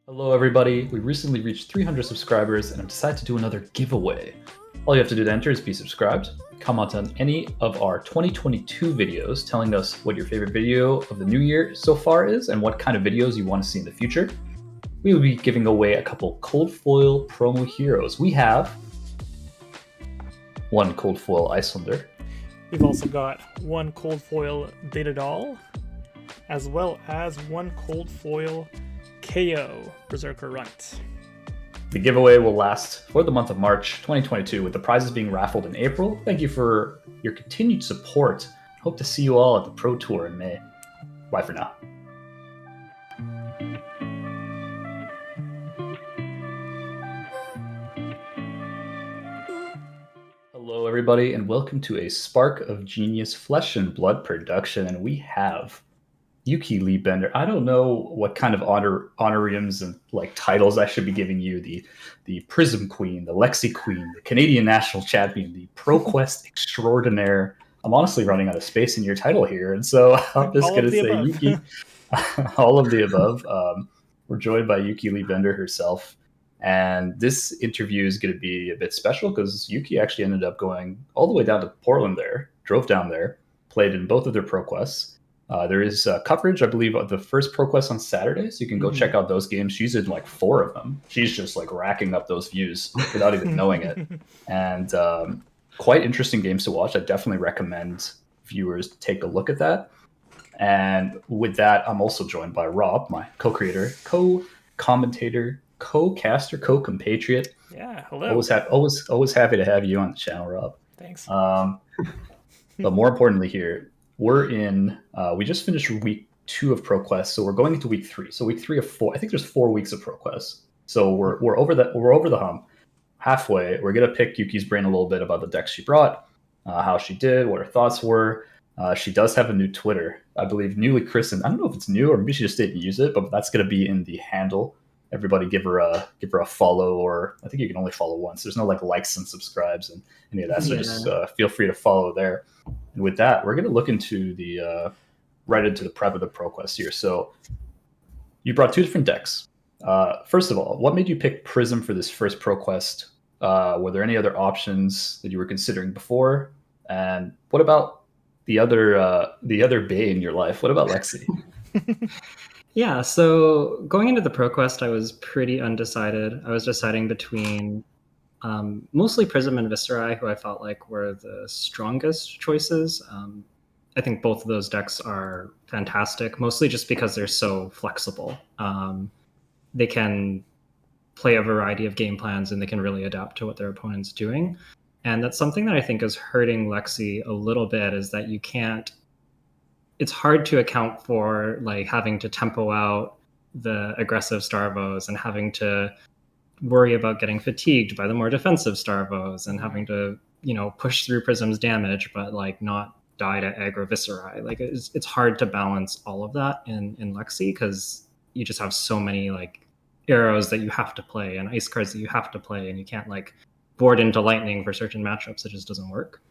Hello, everybody. We recently reached 300 subscribers and have decided to do another giveaway. All you have to do to enter is be subscribed, comment on any of our 2022 videos telling us what your favorite video of the new year so far is and what kind of videos you want to see in the future. We will be giving away a couple cold foil promo heroes. We have one cold foil Icelander. We've also got one cold foil Data Doll, as well as one cold foil KO Berserker Runt. The giveaway will last for the month of March 2022, with the prizes being raffled in April. Thank you for your continued support. Hope to see you all at the Pro Tour in May. Bye for now. Hello, everybody, and welcome to a Spark of Genius Flesh and Blood production. And we have Yuki Lee Bender. I don't know what kind of honorariums and like titles I should be giving you. The Prism Queen, the Lexi Queen, the Canadian National Champion, the ProQuest Extraordinaire. I'm honestly running out of space in your title here, and so I'm just going to say above. Yuki. All of the above. We're joined by Yuki Lee Bender herself, and this interview is going to be a bit special because Yuki actually ended up going all the way down to Portland. Drove down there, played in both of their ProQuests. There is coverage, I believe, of the first ProQuest on Saturday, so you can go check out those games. She's in like 4 of them. She's just like racking up those views without even knowing it. And quite interesting games to watch. I definitely recommend viewers take a look at that. And with that, I'm also joined by Rob, my co-creator, co-commentator, co-caster, co-compatriot. Yeah, hello. Always happy to have you on the channel, Rob. Thanks. But more importantly here, we just finished week 2 of ProQuest, so we're going into week 3. So week 3 of 4, I think there's 4 weeks of ProQuest. So we're over the hump, halfway. We're gonna pick Yuki's brain a little bit about the decks she brought, how she did, what her thoughts were. She does have a new Twitter, I believe, newly christened. I don't know if it's new or maybe she just didn't use it, but that's gonna be in the handle. Everybody give her a follow, or I think you can only follow once. There's no like likes and subscribes and any of that. So just feel free to follow there. And with that, we're going to look into right into the prep of the ProQuest here. So you brought 2 different decks. First of all, what made you pick Prism for this first ProQuest? Were there any other options that you were considering before? And what about the other Bay in your life? What about Lexi? Yeah, so going into the ProQuest, I was pretty undecided. I was deciding between mostly Prism and Viserai, who I felt like were the strongest choices. I think both of those decks are fantastic, mostly just because they're so flexible. They can play a variety of game plans and they can really adapt to what their opponent's doing. And that's something that I think is hurting Lexi a little bit, is that you can't... It's hard to account for like having to tempo out the aggressive Starvos and having to worry about getting fatigued by the more defensive Starvos and having to, push through Prism's damage, but like not die to aggro Viserai. Like it's hard to balance all of that in Lexi, because you just have so many like arrows that you have to play and ice cards that you have to play, and you can't like board into lightning for certain matchups. It just doesn't work.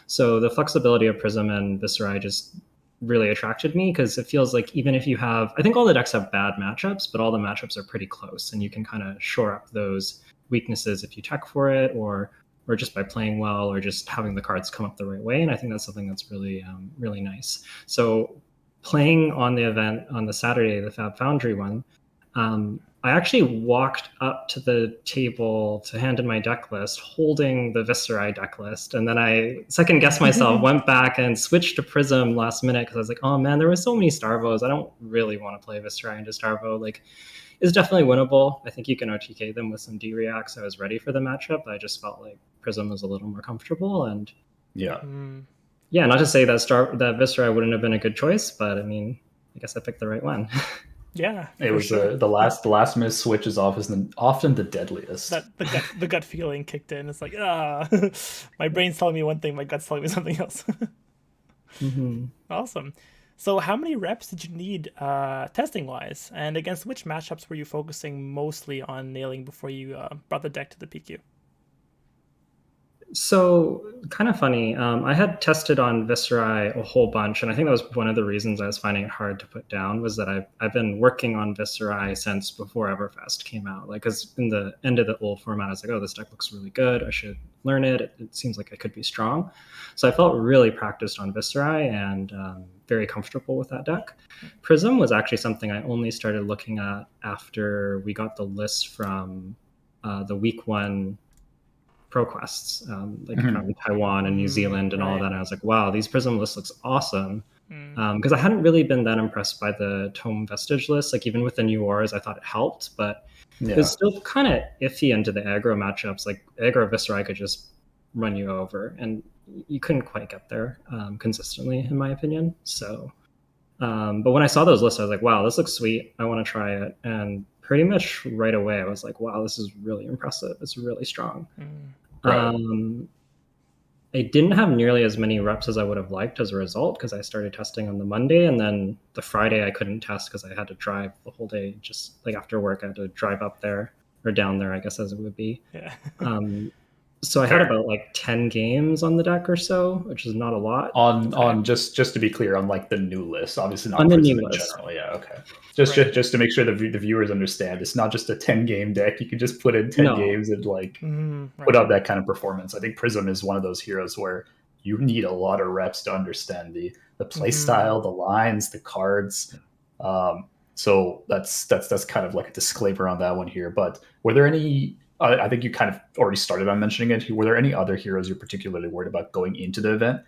So the flexibility of Prism and Viserai just really attracted me, because it feels like even if you have, I think all the decks have bad matchups, but all the matchups are pretty close, and you can kind of shore up those weaknesses if you tech for it, or just by playing well, or just having the cards come up the right way. And I think that's something that's really really nice. So playing on the event on the Saturday, the Fab Foundry one, I actually walked up to the table to hand in my deck list holding the Viserai deck list. And then I second guessed myself, went back and switched to Prism last minute, because I was like, oh man, there were so many Starvos. I don't really want to play Viserai into Starvo. Like, it's definitely winnable. I think you can OTK them with some D-Reacts. I was ready for the matchup. I just felt like Prism was a little more comfortable. And yeah, not to say that Viserai wouldn't have been a good choice, but I mean, I guess I picked the right one. Yeah, it was sure. The last minute switch is often the deadliest. The gut feeling kicked in. It's like, my brain's telling me one thing, my gut's telling me something else. Awesome. So how many reps did you need testing wise, and against which matchups were you focusing mostly on nailing before you brought the deck to the PQ? So kind of funny. I had tested on Viserai a whole bunch, and I think that was one of the reasons I was finding it hard to put down was that I've been working on Viserai since before Everfest came out. Like, because in the end of the old format, I was like, oh, this deck looks really good. I should learn it. It seems like it could be strong. So I felt really practiced on Viserai and very comfortable with that deck. Prism was actually something I only started looking at after we got the list from the week one ProQuests, from Taiwan and New Zealand and all of that. And I was like, wow, these Prism lists looks awesome. Because I hadn't really been that impressed by the Tome Vestige list. Like, even with the new auras, I thought it helped, but it was still kind of iffy into the aggro matchups. Like, aggro Viserai could just run you over, and you couldn't quite get there consistently, in my opinion. So, but when I saw those lists, I was like, wow, this looks sweet. I want to try it. And pretty much right away, I was like, wow, this is really impressive. It's really strong. Right. I didn't have nearly as many reps as I would have liked as a result, because I started testing on the Monday, and then the Friday I couldn't test because I had to drive the whole day. Just like after work, I had to drive up there, or down there, I guess, as it would be. Yeah. So I had about like 10 games on the deck or so, which is not a lot. On just to be clear, on like the new list, obviously not On the Prism new in list. general. Yeah, okay. Just to make sure the viewers understand, it's not just a 10-game deck. You can just put in 10 games and like put out that kind of performance. I think Prism is one of those heroes where you need a lot of reps to understand the play style, the lines, the cards. So that's kind of like a disclaimer on that one here. But were there any? I think you kind of already started on mentioning it. Were there any other heroes you're particularly worried about going into the event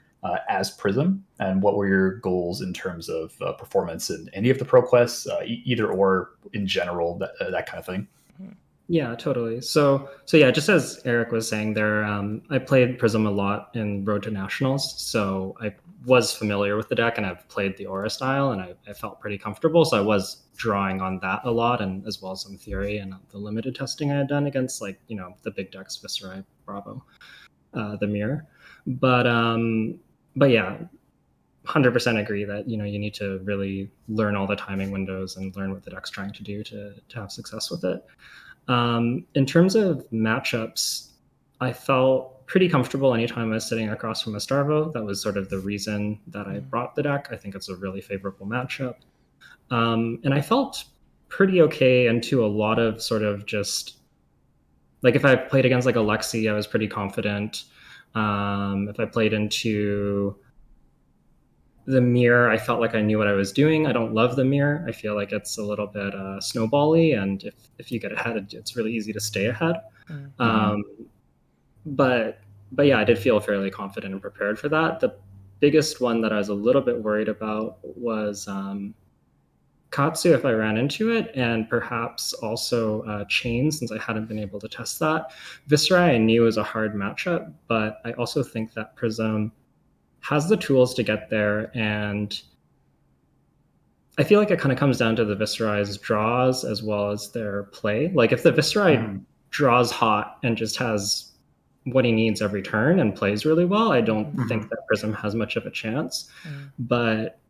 as Prism? And what were your goals in terms of performance in any of the pro quests, either or in general, that kind of thing? Yeah, totally. So yeah, just as Eric was saying there, I played Prism a lot in Road to Nationals, so I was familiar with the deck, and I've played the Aura style, and I felt pretty comfortable. So I was drawing on that a lot, and as well as some theory and the limited testing I had done against, like, the big decks, Viserai, Bravo, the Mirror. But yeah, 100% agree that you need to really learn all the timing windows and learn what the deck's trying to do to have success with it. In terms of matchups, I felt pretty comfortable anytime I was sitting across from a Starvo. That was sort of the reason that I brought the deck. I think it's a really favorable matchup. And I felt pretty okay into a lot of sort of just, like, if I played against like a Lexi, I was pretty confident. If I played into the Mirror, I felt like I knew what I was doing. I don't love the Mirror. I feel like it's a little bit snowbally, and if you get ahead, it's really easy to stay ahead. But yeah, I did feel fairly confident and prepared for that. The biggest one that I was a little bit worried about was Katsu, if I ran into it, and perhaps also Chain, since I hadn't been able to test that. Viserai I knew was a hard matchup, but I also think that Prism has the tools to get there, and I feel like it kind of comes down to the Viserai's draws as well as their play. Like, if the Viserai draws hot and just has what he needs every turn and plays really well, I don't think that Prism has much of a chance. But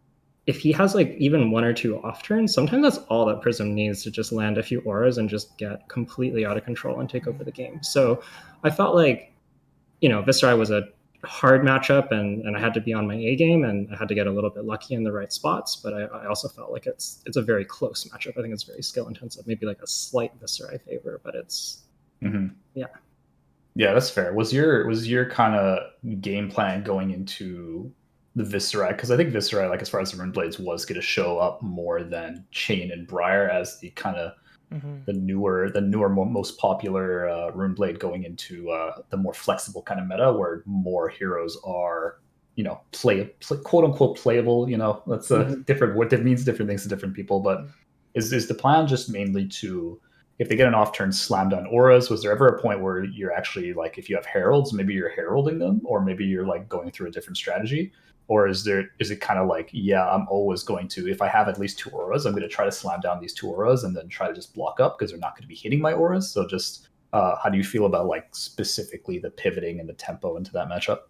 if he has like even one or two off turns, sometimes that's all that Prism needs to just land a few auras and just get completely out of control and take over the game. So I felt like, Viserai was a hard matchup, and I had to be on my A game, and I had to get a little bit lucky in the right spots. But I also felt like it's a very close matchup. I think it's very skill intensive, maybe like a slight Viserai favor, but it's yeah, that's fair. Was your kind of game plan going into the Viserai? Because I think Viserai, like, as far as the Rune Blades, was going to show up more than Chain and Briar as the kind of the newer, most popular Rune Blade going into the more flexible kind of meta, where more heroes are, play quote unquote playable. That's a different. What that means different things to different people. But is the plan just mainly to, if they get an off turn, slam down auras? Was there ever a point where you're actually, like, if you have heralds, maybe you're heralding them, or maybe you're like going through a different strategy? Or is it kind of like, yeah, I'm always going to, if I have at least two auras, I'm going to try to slam down these two auras and then try to just block up because they're not going to be hitting my auras? So just how do you feel about, like, specifically the pivoting and the tempo into that matchup?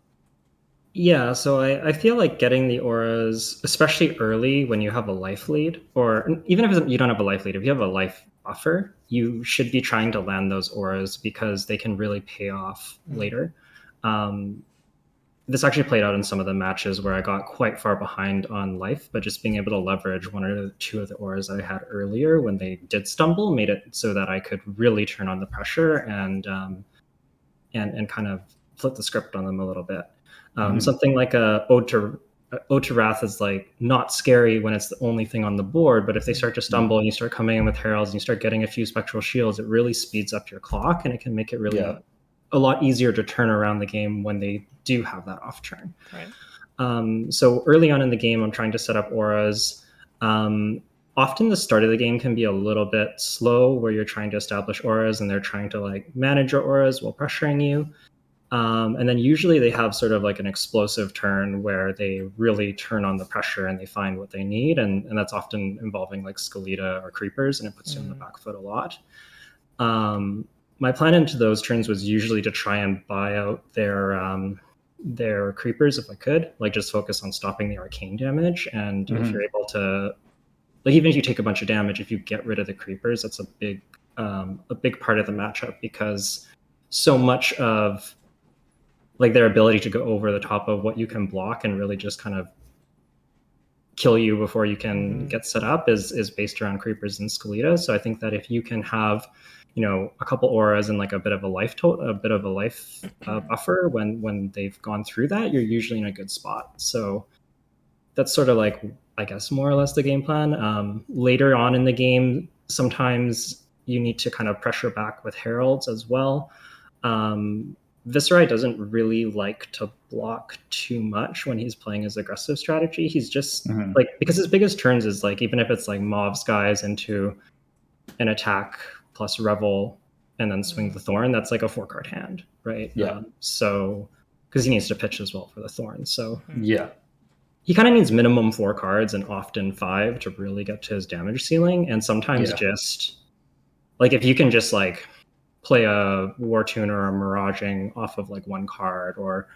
Yeah, so I feel like getting the auras, especially early when you have a life lead, or even if you don't have a life lead, if you have a life buffer, you should be trying to land those auras because they can really pay off later. This actually played out in some of the matches where I got quite far behind on life, but just being able to leverage one or two of the auras I had earlier when they did stumble made it so that I could really turn on the pressure and kind of flip the script on them a little bit. Something like a Ode to Wrath is like not scary when it's the only thing on the board, but if they start to stumble and you start coming in with heralds and you start getting a few spectral shields, it really speeds up your clock and it can make it really a lot easier to turn around the game when they do have that off turn. Right. So early on in the game, I'm trying to set up auras. Often the start of the game can be a little bit slow where you're trying to establish auras and they're trying to like manage your auras while pressuring you. And then usually they have sort of like an explosive turn where they really turn on the pressure and they find what they need. And that's often involving like Skeleta or creepers, and it puts you on the back foot a lot. My plan into those turns was usually to try and buy out their creepers if I could, like just focus on stopping the arcane damage. And if you're able to, like, even if you take a bunch of damage, if you get rid of the creepers, that's a big part of the matchup, because so much of like their ability to go over the top of what you can block and really just kind of kill you before you can get set up is based around creepers and Skeleta. So I think that if you can have, you know, a couple auras and like a bit of a life buffer when they've gone through that, you're usually in a good spot. So that's sort of like, I guess, more or less the game plan. Later on in the game, sometimes you need to kind of pressure back with heralds as well. Viserai doesn't really like to block too much when he's playing his aggressive strategy. He's just like, because his biggest turns is like, even if it's like Mauve Skies into an attack plus Revel and then swing the Thorn, that's like a 4-card hand, right? So, because he needs to pitch as well for the Thorn. So he kind of needs minimum 4 cards and often 5 to really get to his damage ceiling. And sometimes just like, if you can just like play a War Tune or a Miraging off of like 1 card or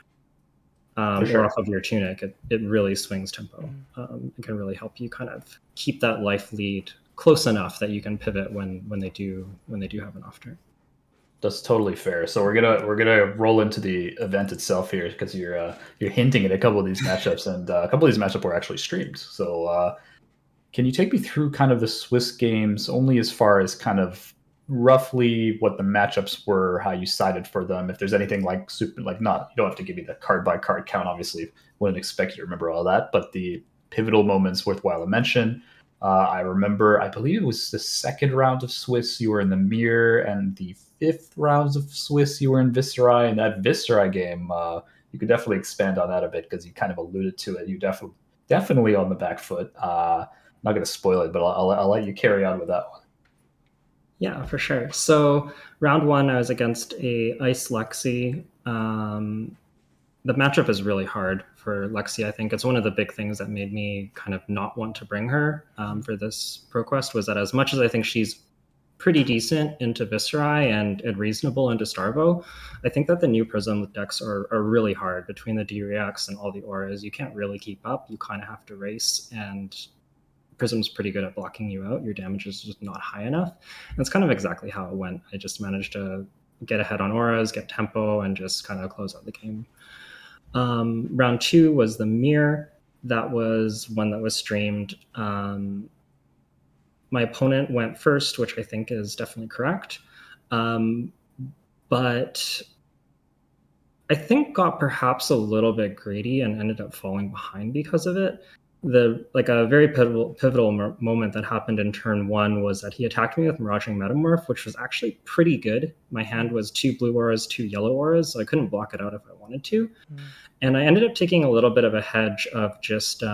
off of your Tunic, it really swings tempo. It can really help you kind of keep that life lead close enough that you can pivot when they do have an off turn. That's totally fair. So we're gonna roll into the event itself here, because you're hinting at a couple of these matchups, and a couple of these matchups were actually streamed. So can you take me through kind of the Swiss games, only as far as kind of roughly what the matchups were, how you sided for them, if there's anything like super, like, not, you don't have to give me the card by card count, obviously wouldn't expect you to remember all that, but the pivotal moments worthwhile to mention. I remember, I believe it was the second round of Swiss you were in the Mirror, and the 5th rounds of Swiss you were in Viserai. And that Viserai game, you could definitely expand on that a bit, because you kind of alluded to it. You definitely on the back foot. I'm not going to spoil it, but I'll let you carry on with that one. Yeah, for sure. So round 1, I was against a Ice Lexi. The matchup is really hard for Lexi. I think it's one of the big things that made me kind of not want to bring her for this ProQuest, was that as much as I think she's pretty decent into Viserai and reasonable into Starvo, I think that the new Prism decks are really hard. Between the D-Reacts and all the auras, you can't really keep up. You kind of have to race, and Prism's pretty good at blocking you out. Your damage is just not high enough. And that's kind of exactly how it went. I just managed to get ahead on auras, get tempo, and just kind of close out the game. Round 2 was the Mirror. That was one that was streamed. My opponent went first, which I think is definitely correct. But I think got perhaps a little bit greedy and ended up falling behind because of it. A very pivotal moment that happened in turn 1 was that he attacked me with Miraging Metamorph, which was actually pretty good. My hand was 2 blue auras, 2 yellow auras, so I couldn't block it out if I wanted to. And I ended up taking a little bit of a hedge of just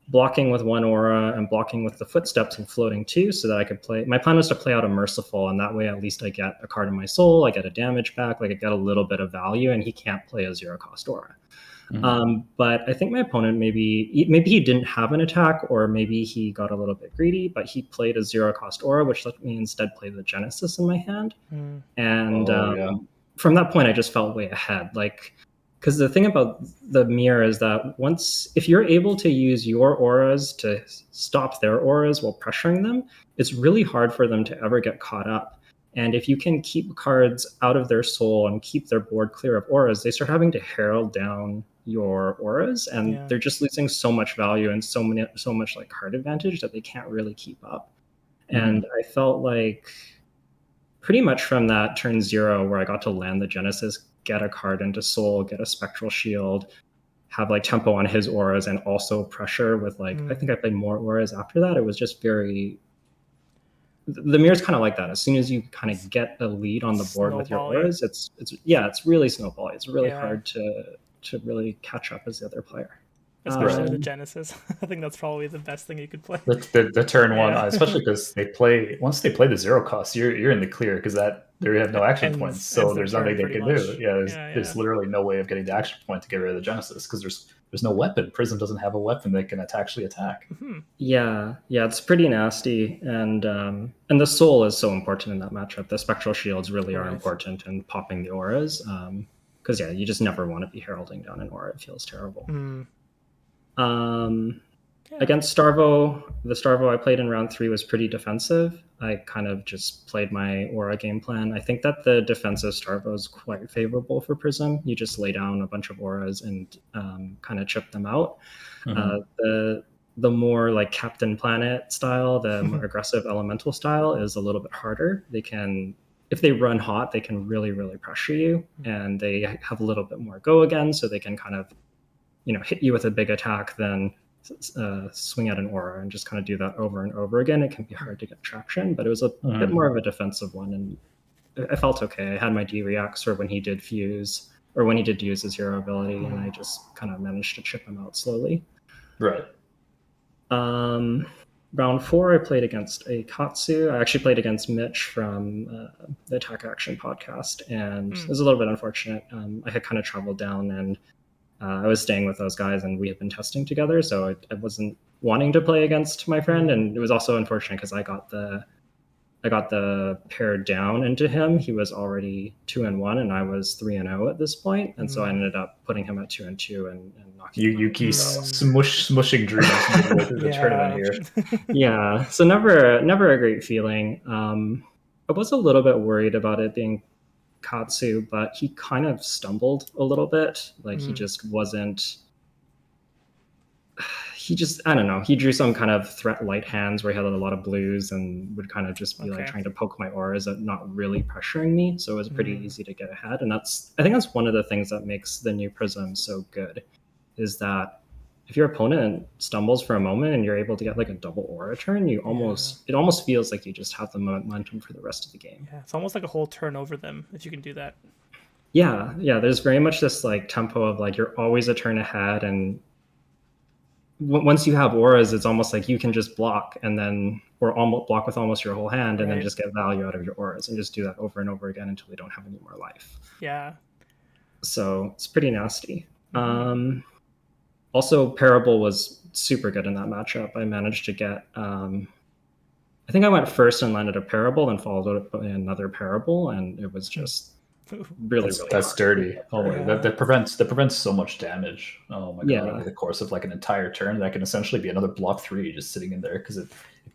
blocking with 1 aura and blocking with the Footsteps and floating 2, so that I could play. My plan was to play out a Merciful, and that way at least I get a card in my soul, I get a damage back, like I get a little bit of value, and he can't play a 0-cost aura. But I think my opponent maybe he didn't have an attack, or maybe he got a little bit greedy, but he played a 0-cost aura, which let me instead play the Genesis in my hand. And from that point, I just felt way ahead. Like, because the thing about the Mirror is that if you're able to use your auras to stop their auras while pressuring them, it's really hard for them to ever get caught up. And if you can keep cards out of their soul and keep their board clear of auras, they start having to herald down your auras, and they're just losing so much value and so much like card advantage that they can't really keep up. And I felt like pretty much from that turn 0 where I got to land the Genesis, get a card into soul, get a spectral shield, have like tempo on his auras, and also pressure with like I think I played more auras after that. It was just very the mirror's kind of like that. As soon as you kind of get a lead on the board with your auras, it's really snowball. It's really hard to really catch up as the other player. Especially with the Genesis. I think that's probably the best thing you could play. The turn one, especially because once they play the 0 cost, you're in the clear because they have no action points, so there's nothing they can do. There's literally no way of getting the action point to get rid of the Genesis because there's no weapon. Prism doesn't have a weapon that can actually attack. Yeah, it's pretty nasty, and the soul is so important in that matchup. The spectral shields really are important in popping the auras, because you just never want to be heralding down an aura. It feels terrible. Against Starvo, the Starvo I played in round 3 was pretty defensive. I kind of just played my aura game plan. I think that the defensive Starvo is quite favorable for Prism. You just lay down a bunch of auras and kind of chip them out. The more like Captain Planet style, the more aggressive elemental style is a little bit harder. If they run hot, they can really, really pressure you, and they have a little bit more go again, so they can kind of hit you with a big attack, then swing at an aura and just kind of do that over and over again. It can be hard to get traction, but it was a bit more of a defensive one, and I felt okay. I had my D-reacts for when he did fuse, or when he did use his hero ability, and I just kind of managed to chip him out slowly. Right. Round 4, I played against a Katsu. I actually played against Mitch from the Attack Action podcast, and it was a little bit unfortunate. I had kind of traveled down, and I was staying with those guys, and we had been testing together, so I wasn't wanting to play against my friend, and it was also unfortunate because I got the pair down into him. He was already 2-1, and I was 3-0 at this point, and so I ended up putting him at 2-2 and knocking Yuki smushing dreams through the tournament here. So never a great feeling. I was a little bit worried about it being Katsu, but he kind of stumbled a little bit. Like he just wasn't. I don't know. He drew some kind of threat light hands where he had a lot of blues and would kind of just be like trying to poke my auras at not really pressuring me. So it was pretty easy to get ahead. And I think that's one of the things that makes the new Prism so good, is that if your opponent stumbles for a moment and you're able to get like a double aura turn, it almost feels like you just have the momentum for the rest of the game. Yeah, it's almost like a whole turn over them if you can do that. Yeah. There's very much this like tempo of like you're always a turn ahead, and once you have auras, it's almost like you can just block or almost block with almost your whole hand, and then just get value out of your auras, and just do that over and over again until you don't have any more life. Yeah. So it's pretty nasty. Also, Parable was super good in that matchup. I managed to get, I think I went first and landed a Parable, then followed it by another Parable, and it was just really that's dirty. Oh my, that prevents so much damage. Oh my god! Over the course of like an entire turn, that can essentially be another block 3 just sitting in there, because it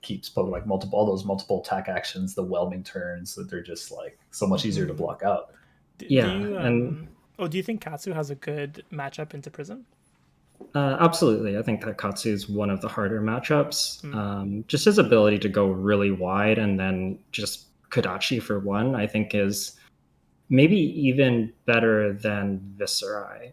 keeps like all those multiple attack actions, the whelming turns, that they're just like so much easier to block out. Do you think Katsu has a good matchup into Prism? Absolutely. I think that Katsu is one of the harder matchups. Just his ability to go really wide and then just Kodachi for 1, I think is maybe even better than Viserai.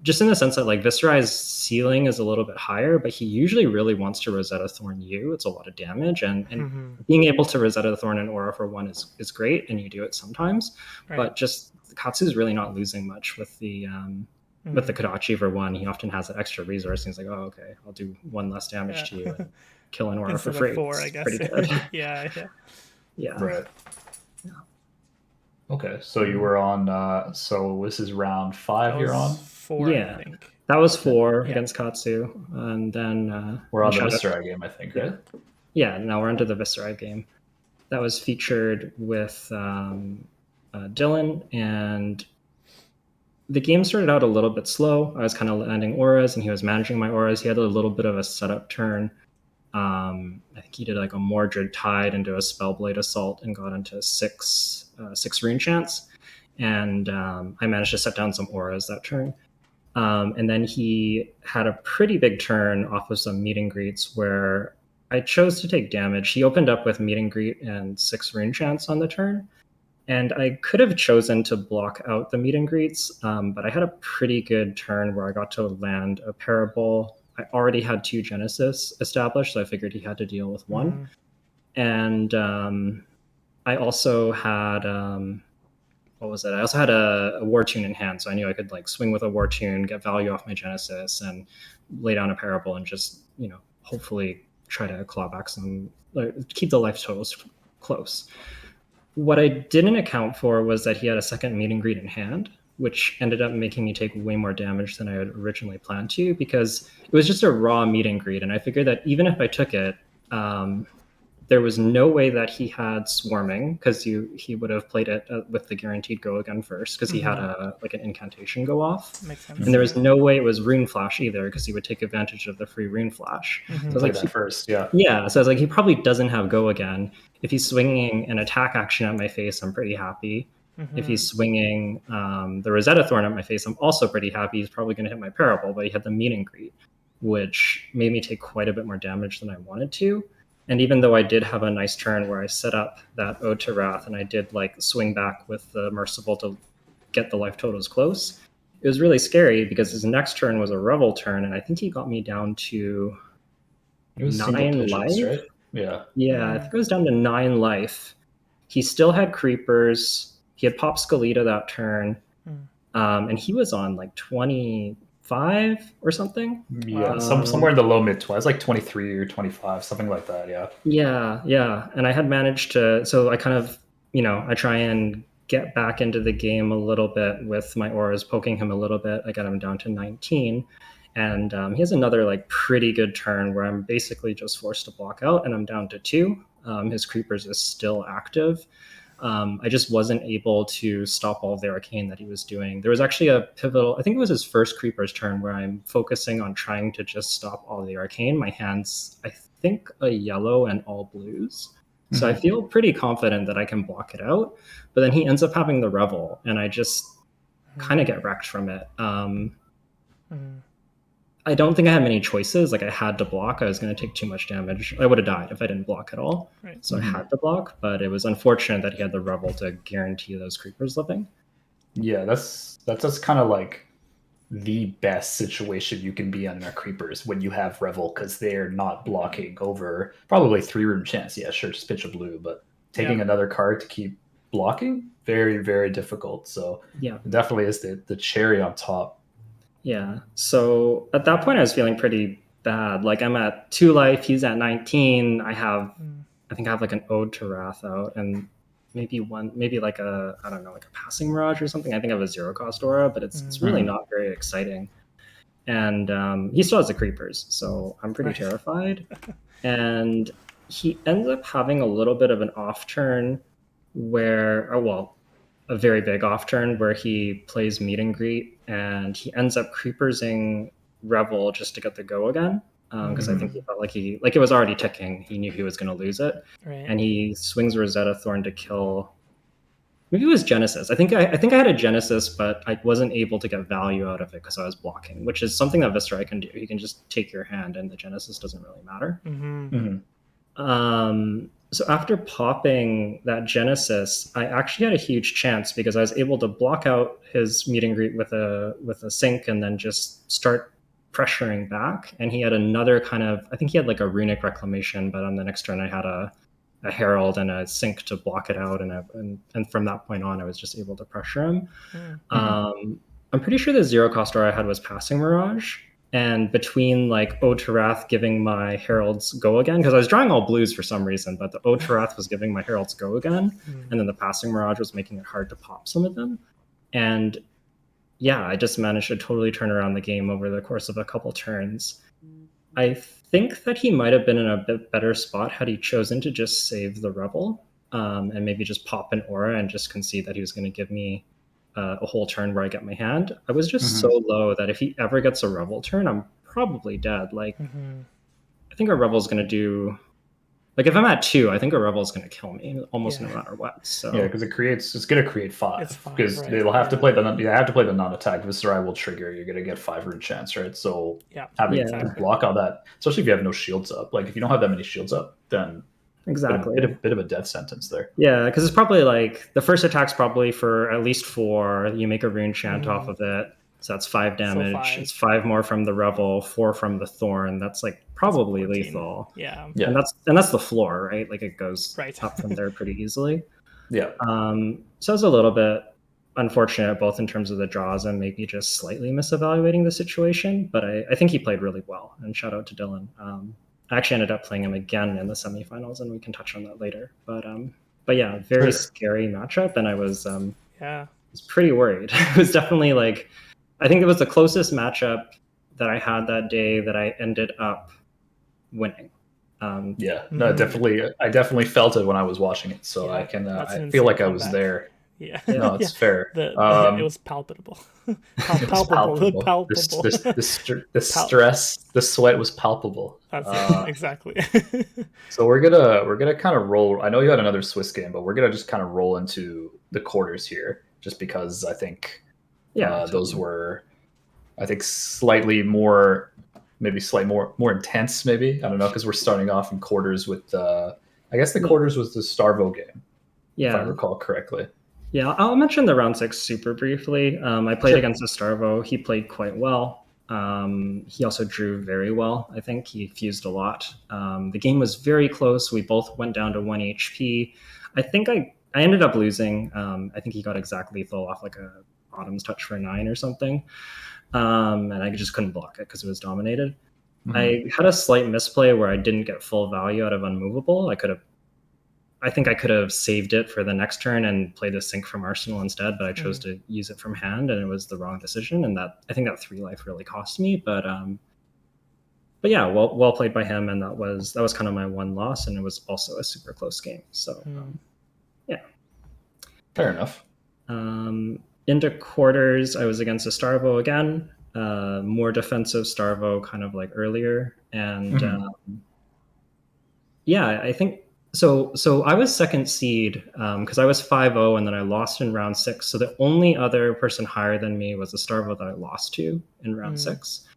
Just in the sense that like Viserai's ceiling is a little bit higher, but he usually really wants to Rosetta Thorn you. It's a lot of damage, and being able to Rosetta Thorn an aura for 1 is great, and you do it sometimes. But just Katsu's really not losing much with the Kodachi for 1. He often has an extra resource, and he's like, oh, okay, I'll do 1 less damage to you and kill an aura for free. 4, I guess. Pretty good. Yeah. Right. Okay, so you were on. So this is round 5. You're on 4. I think that was 4 against Katsu, and then we're on the Viserai game, I think, right? Yeah, now we're into the Viserai game. That was featured with Dylan, and the game started out a little bit slow. I was kind of landing auras, and he was managing my auras. He had a little bit of a setup turn, I think he did like a Mordred Tide into a Spellblade Assault and got into six rune chants. And I managed to set down some auras that turn. And then he had a pretty big turn off of some meet and greets where I chose to take damage. He opened up with meet and greet and 6 rune chants on the turn. And I could have chosen to block out the meet and greets, but I had a pretty good turn where I got to land a Parable. I already had 2 Genesis established, so I figured he had to deal with 1. And I also had what was it? I also had a War Tune in hand, so I knew I could like swing with a War Tune, get value off my Genesis, and lay down a Parable, and just hopefully try to claw back some, keep the life totals close. What I didn't account for was that he had a second meet and greet in hand, which ended up making me take way more damage than I had originally planned to, because it was just a raw meet and greet, and I figured that even if I took it, there was no way that he had Swarming, because he would have played it with the guaranteed go again first, because he had an incantation go off. Makes sense. And there was no way it was Rune Flash either, because he would take advantage of the free Rune Flash. So I was like, that first, yeah. Yeah, so I was like, he probably doesn't have go again. If he's swinging an attack action at my face, I'm pretty happy. If he's swinging the Rosetta Thorn at my face, I'm also pretty happy. He's probably going to hit my Parable, but he had the meet and greet, which made me take quite a bit more damage than I wanted to. And even though I did have a nice turn where I set up that Ode to Wrath and I did like swing back with the Merciful to get the life totals close, it was really scary because his next turn was a Revel turn, and I think he got me down to 9 life. Right? Yeah, I think it was down to 9 life. He still had creepers. He had popped Skeleta that turn, and he was on like 25 or something. Yeah, somewhere in the low mid 20s, like 23 or 25, something like that. Yeah. And I had managed to, so I kind of, I try and get back into the game a little bit with my auras, poking him a little bit. I got him down to 19. And he has another like pretty good turn where I'm basically just forced to block out, and I'm down to 2. His creepers is still active. I just wasn't able to stop all of the arcane that he was doing. There was actually a pivotal, I think it was his first creeper's turn, where I'm focusing on trying to just stop all the arcane. My hand's, I think, a yellow and all blues. So I feel pretty confident that I can block it out. But then he ends up having the Revel, and I just kind of get wrecked from it. I don't think I had many choices. Like, I had to block. I was going to take too much damage. I would have died if I didn't block at all. Right. So I had to block, but it was unfortunate that he had the Revel to guarantee those creepers living. Yeah, that's just kind of like the best situation you can be on our creepers when you have Revel, because they're not blocking over probably 3 room chance. Yeah, sure, just pitch a blue, but taking another card to keep blocking, very, very difficult. So it definitely is the cherry on top. Yeah. So at that point, I was feeling pretty bad. Like, I'm at 2 life. He's at 19. I think I have like an Ode to Wrath out, and maybe like a Passing Mirage or something. I think I have a 0 cost aura, but it's really not very exciting. And he still has the creepers, so I'm pretty terrified. And he ends up having a little bit of an off turn where, a very big off turn where he plays meet and greet, and he ends up creepersing Revel just to get the go again, because I think he felt like it was already ticking. He knew he was going to lose it, and he swings Rosetta Thorn to kill. Maybe it was Genesis. I think I had a Genesis, but I wasn't able to get value out of it because I was blocking, which is something that Viserai can do. You can just take your hand, and the Genesis doesn't really matter. So after popping that Genesis, I actually had a huge chance because I was able to block out his meet and greet with a sync and then just start pressuring back. And he had another kind of, I think he had like a Runic Reclamation, but on the next turn I had a Herald and a sync to block it out. And from that point on, I was just able to pressure him. I'm pretty sure the 0 cost aura I had was Passing Mirage. And between like Ode to Wrath giving my Heralds go again, because I was drawing all blues for some reason, but the Ode to Wrath was giving my Heralds go again, and then the Passing Mirage was making it hard to pop some of them. And I just managed to totally turn around the game over the course of a couple turns. I think that he might have been in a bit better spot had he chosen to just save the Revel, and maybe just pop an aura and just concede that he was going to give me a whole turn where I get my hand. I was just so low that if he ever gets a Revel turn, I'm probably dead. Like, I think a Revel's going to do. Like if I'm at 2, I think a Revel's going to kill me almost no matter what. So yeah, because it's going to create 5. It's 5, because right? they'll have to play the non-attack. Viserai will trigger. You're going to get 5 rune chance, right? So having to block all that, especially if you have no shields up. Like if you don't have that many shields up, then exactly bit of a death sentence there. Yeah, because it's probably like the first attack's probably for at least 4. You make a rune chant off of it. So that's 5 damage. So 5. It's 5 more from the Revel, 4 from the Thorn. That's like probably that's lethal. Yeah. And that's the floor, right? Like it goes up from there pretty easily. Yeah. So it's a little bit unfortunate, both in terms of the draws and maybe just slightly misevaluating the situation. But I think he played really well. And shout out to Dylan. I actually ended up playing him again in the semifinals, and we can touch on that later. But yeah, very scary matchup, and I was pretty worried. It was definitely like. I think it was the closest matchup that I had that day that I ended up winning. Definitely. I definitely felt it when I was watching it, so I can. I feel like I was there. Yeah, no, it's fair. It was palpable. Palpable. The stress, the sweat was palpable. Exactly. So we're gonna kind of roll. I know you had another Swiss game, but we're gonna just kind of roll into the quarters here, just because I think. Those were, I think, slightly more intense. Maybe I don't know, because we're starting off in quarters with. I guess the quarters was the Starvo game, if I recall correctly. Yeah, I'll mention the round 6 super briefly. I played against the Starvo. He played quite well. He also drew very well. I think he fused a lot. The game was very close. We both went down to 1 HP. I think I ended up losing. I think he got exact lethal off like a Autumn's touch for 9 or something, and I just couldn't block it because it was dominated. I had a slight misplay where I didn't get full value out of Unmovable. I think I could have saved it for the next turn and played the sync from Arsenal instead, but I chose to use it from hand, and it was the wrong decision, and I think that 3 life really cost me. But yeah, well played by him, and that was kind of my one loss, and it was also a super close game. So fair enough. Into quarters, I was against a Starvo again, more defensive Starvo, kind of like earlier. And I think so. I was second seed because I was 5-0, and then I lost in round 6. So the only other person higher than me was the Starvo that I lost to in round 6.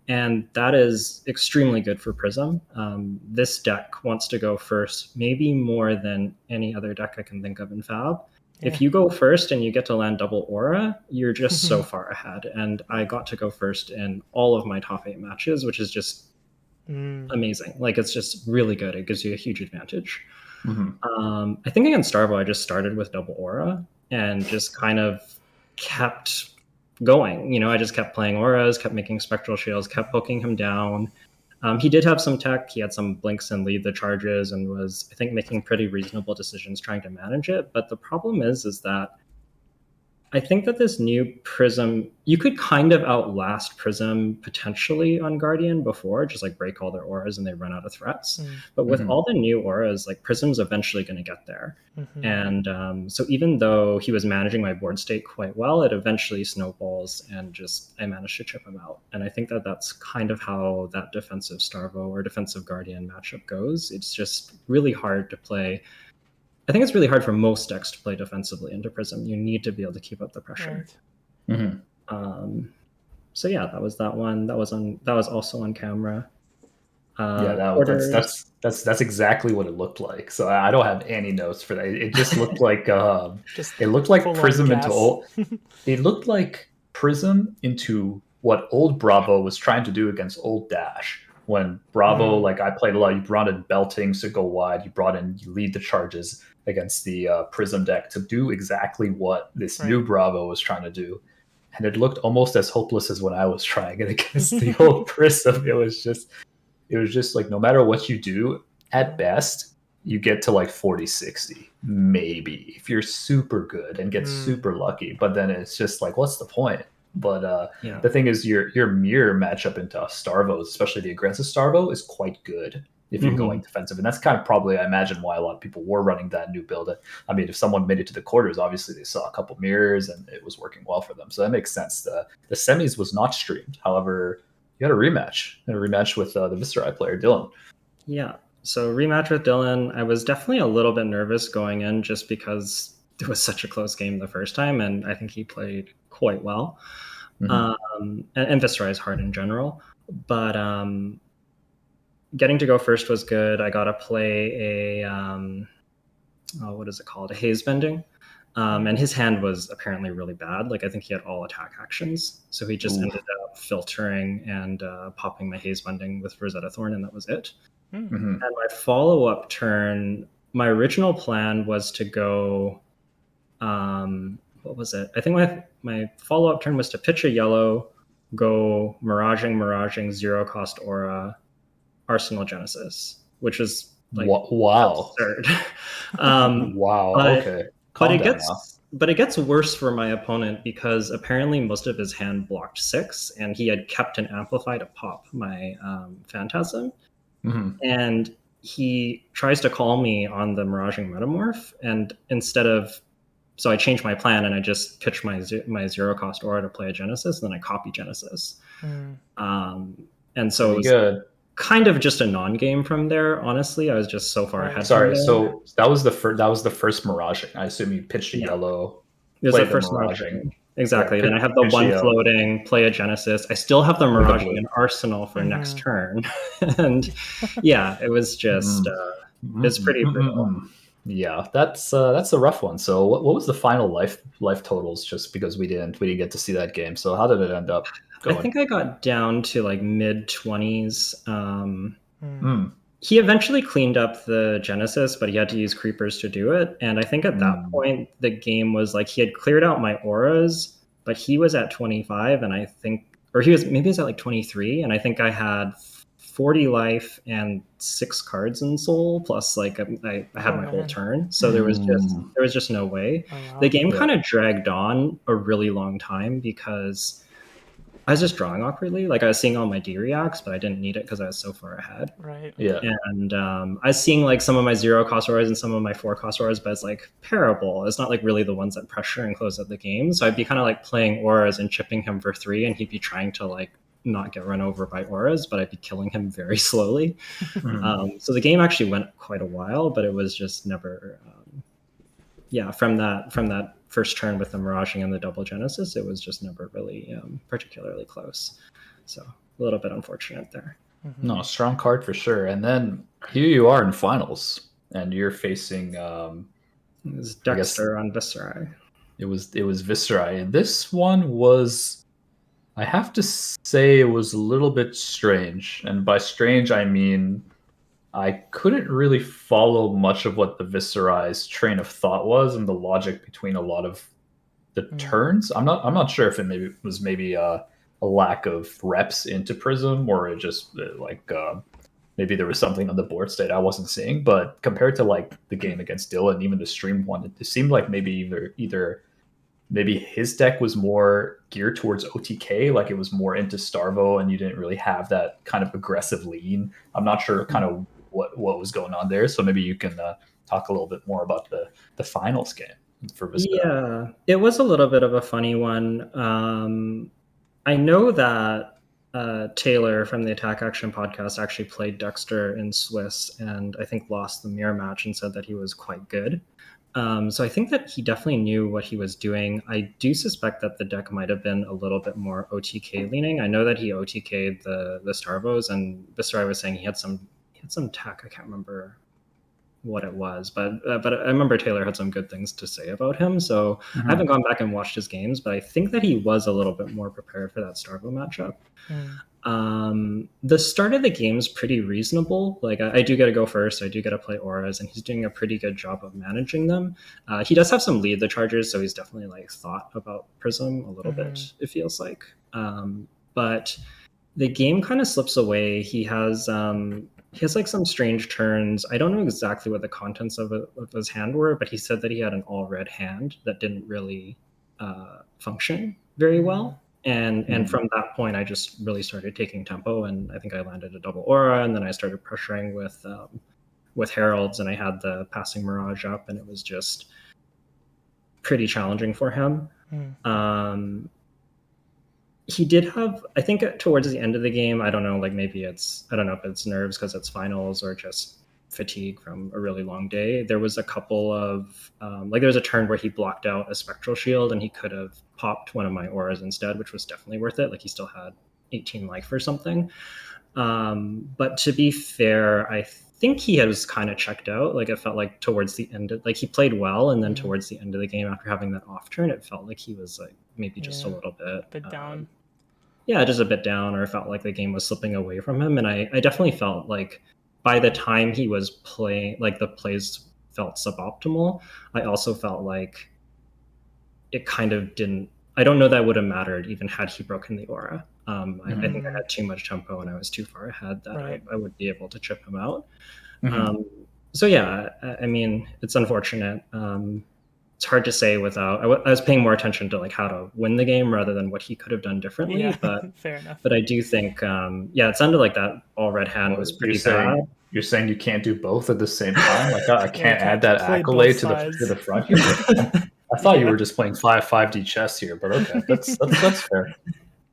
And that is extremely good for Prism. This deck wants to go first, maybe more than any other deck I can think of in Fab. If you go first and you get to land double aura, you're just so far ahead. And I got to go first in all of my top 8 matches, which is just amazing. Like, it's just really good. It gives you a huge advantage. I think against Starvo, I just started with double aura and just kind of kept going. I just kept playing auras, kept making spectral shields, kept poking him down. He did have some tech. He had some blinks and lead the charges, and was, I think, making pretty reasonable decisions trying to manage it. But the problem is that I think that this new Prism, you could kind of outlast Prism potentially on Guardian before, just like break all their auras and they run out of threats. But with all the new auras, like Prism's eventually going to get there. And so even though he was managing my board state quite well, it eventually snowballs, and just I managed to chip him out. And I think that that's kind of how that defensive Starvo or defensive Guardian matchup goes. It's just really hard to play. I think it's really hard for most decks to play defensively into Prism. You need to be able to keep up the pressure. So yeah, that was that one. That was also on camera. That's exactly what it looked like. So I don't have any notes for that. It just looked like it looked like Prism into old. It looked like Prism into what old Bravo was trying to do against old Dash. When Bravo, like I played a lot, you brought in beltings to go wide. You lead the charges against the Prism deck to do exactly what this new Bravo was trying to do. And it looked almost as hopeless as when I was trying it against the old Prism. It was just like, no matter what you do, at best, you get to like 40-60, maybe, if you're super good and get super lucky. But then it's just like, what's the point? But the thing is, your mirror matchup into Starvo, especially the aggressive Starvo, is quite good if you're going defensive. And that's kind of probably, I imagine, why a lot of people were running that new build. I mean, if someone made it to the quarters, obviously they saw a couple mirrors and it was working well for them. So that makes sense. The semis was not streamed. However, got a rematch with the Viserai player Dylan. Yeah. So rematch with Dylan. I was definitely a little bit nervous going in just because it was such a close game the first time, and I think he played quite well. And Viserai is hard in general, but getting to go first was good. I got to play what is it called? A haze bending. And his hand was apparently really bad. Like I think he had all attack actions. So he just ended up filtering and popping my haze bending with Rosetta Thorn, and that was it. And my follow-up turn, my original plan was to go what was it? I think my follow-up turn was to pitch a yellow, go miraging, zero cost aura, Arsenal Genesis, which is like wow. absurd. Wow. Okay. But it gets worse for my opponent because apparently most of his hand blocked 6, and he had kept an amplify to pop my Phantasm. And he tries to call me on the Miraging Metamorph, and so I changed my plan and I just pitched my zero cost aura to play a Genesis, and then I copy Genesis. And so it was kind of just a non-game from there. Honestly, I was just so far ahead. Sorry, so that was the first Miraging. I assume you pitched a yellow. It was the first Miraging. Exactly. Then I have the one floating, play a Genesis. I still have the Miraging in Arsenal for next turn. And yeah, it was just it's pretty brutal. Yeah, that's a rough one. So what was the final life totals? Just because we didn't get to see that game. So how did it end up going? I think I got down to like mid 20s. He eventually cleaned up the Genesis, but he had to use creepers to do it. And I think at that point, the game was like he had cleared out my auras, but he was at 25, and I think, or he was at like 23, and I think I had 40 life and 6 cards in soul, plus like I had my whole turn. So there was just no way. The game kind of dragged on a really long time because I was just drawing awkwardly. Like I was seeing all my D reacts, but I didn't need it because I was so far ahead. Right. Yeah. And I was seeing like some of my 0 cost auras and some of my 4 cost auras, but it's like parable. It's not like really the ones that pressure and close out the game. So I'd be kind of like playing auras and chipping him for 3, and he'd be trying to like not get run over by auras, but I'd be killing him very slowly. So the game actually went quite a while, but it was just never. From that first turn with the Miraging and the double Genesis, it was just never really particularly close. So a little bit unfortunate there. No, strong card for sure. And then here you are in finals, and you're facing. It was Dexter on Viserai. It was Viserai, and this one was, I have to say, it was a little bit strange. And by strange, I mean I couldn't really follow much of what the Viserai's train of thought was and the logic between a lot of the turns. I'm not sure if it was a lack of reps into Prism, or it just maybe there was something on the board state I wasn't seeing. But compared to like the game against Dylan, even the stream one, it seemed like maybe either his deck was more geared towards OTK, like it was more into Starvo, and you didn't really have that kind of aggressive lean. I'm not sure kind of what was going on there. So maybe you can talk a little bit more about the finals game for Viserai. Yeah, it was a little bit of a funny one. I know that Taylor from the Attack Action podcast actually played Dexter in Swiss, and I think lost the mirror match and said that he was quite good. So I think that he definitely knew what he was doing. I do suspect that the deck might have been a little bit more OTK leaning. I know that he OTK'd the Starvos, and Viserai was saying he had some tech. I can't remember what it was, but I remember Taylor had some good things to say about him. So I haven't gone back and watched his games, but I think that he was a little bit more prepared for that Starvo matchup. The start of the game's pretty reasonable. Like I do get to go first. I do get to play auras, and he's doing a pretty good job of managing them. He does have some lead the chargers, so he's definitely like thought about Prism a little bit, it feels like. But the game kind of slips away. He has like some strange turns. I don't know exactly what the contents of his hand were, but he said that he had an all red hand that didn't really function very well. And from that point, I just really started taking tempo, and I think I landed a double aura, and then I started pressuring with heralds, and I had the passing mirage up, and it was just pretty challenging for him. he did have, I think towards the end of the game, I don't know, like maybe I don't know if it's nerves because it's finals or just fatigue from a really long day. There was a couple of, like there was a turn where he blocked out a spectral shield and he could have popped one of my auras instead, which was definitely worth it. Like he still had 18 life or something. But to be fair, I think he was kind of checked out. Like it felt like towards the end, like he played well, and then towards the end of the game, after having that off turn, it felt like he was like maybe just a little bit down. Yeah, just a bit down, or felt like the game was slipping away from him. And I definitely felt like by the time he was playing, like the plays felt suboptimal. I also felt like it kind of didn't. I don't know that would have mattered even had he broken the aura. I think I had too much tempo and I was too far ahead that I would be able to chip him out. So yeah, I mean, it's unfortunate. It's hard to say without. I was paying more attention to like how to win the game rather than what he could have done differently. Yeah, but fair enough. But I do think, yeah, it sounded like that all red hand was pretty bad. You're saying you can't do both at the same time? Like I can't add that accolade to the front here. I thought you were just playing 5D chess here, but okay, that's fair.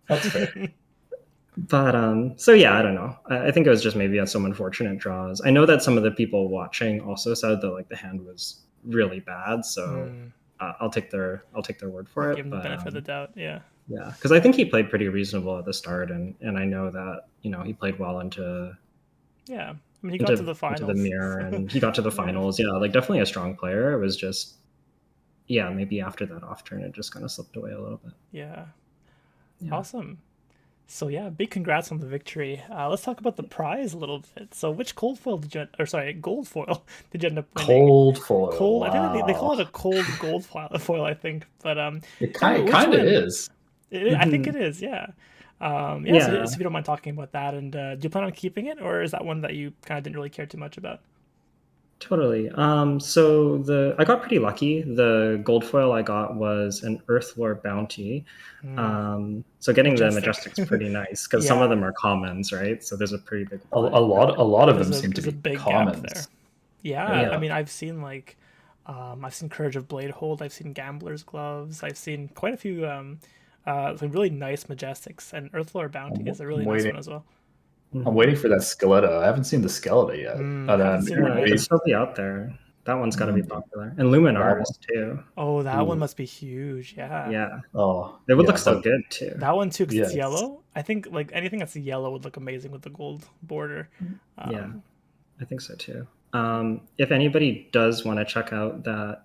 That's fair. But so yeah, I don't know. I think it was just maybe some unfortunate draws. I know that some of the people watching also said that like the hand was really bad, so I'll take their word for it. Give him the benefit of the doubt, yeah. Yeah, because I think he played pretty reasonable at the start, and I know that he played well into. Yeah, I mean he got to the finals. Into the mirror, and he got to the finals. Yeah, like definitely a strong player. It was just, yeah, maybe after that off turn, it just kind of slipped away a little bit. Yeah. Awesome. So yeah, big congrats on the victory. Let's talk about the prize a little bit. So which gold foil did you end up winning? Cold foil. Cold. Wow. I think they call it a cold gold foil. I think, but it kind of is. I think it is. Yeah. So if you don't mind talking about that, and do you plan on keeping it, or is that one that you kind of didn't really care too much about? Totally. So I got pretty lucky. The gold foil I got was an Earthlore bounty. So getting the Majestic's pretty nice because some of them are commons, right? So there's a pretty big. A lot of them seem to be commons. There. Yeah, I mean, I've seen like, I've seen Courage of Bladehold. I've seen Gambler's Gloves. I've seen quite a few some really nice Majestics, and Earthlore bounty is a really nice one as well. I'm waiting for that Skeleto. I haven't seen the Skeleto yet. It's probably out there. That one's got to be popular. And Luminaris too. Oh, that one must be huge. Yeah. Yeah. Oh, it would look so good too. That one too, because it's yellow. I think like anything that's yellow would look amazing with the gold border. Yeah, I think so too. If anybody does want to check out that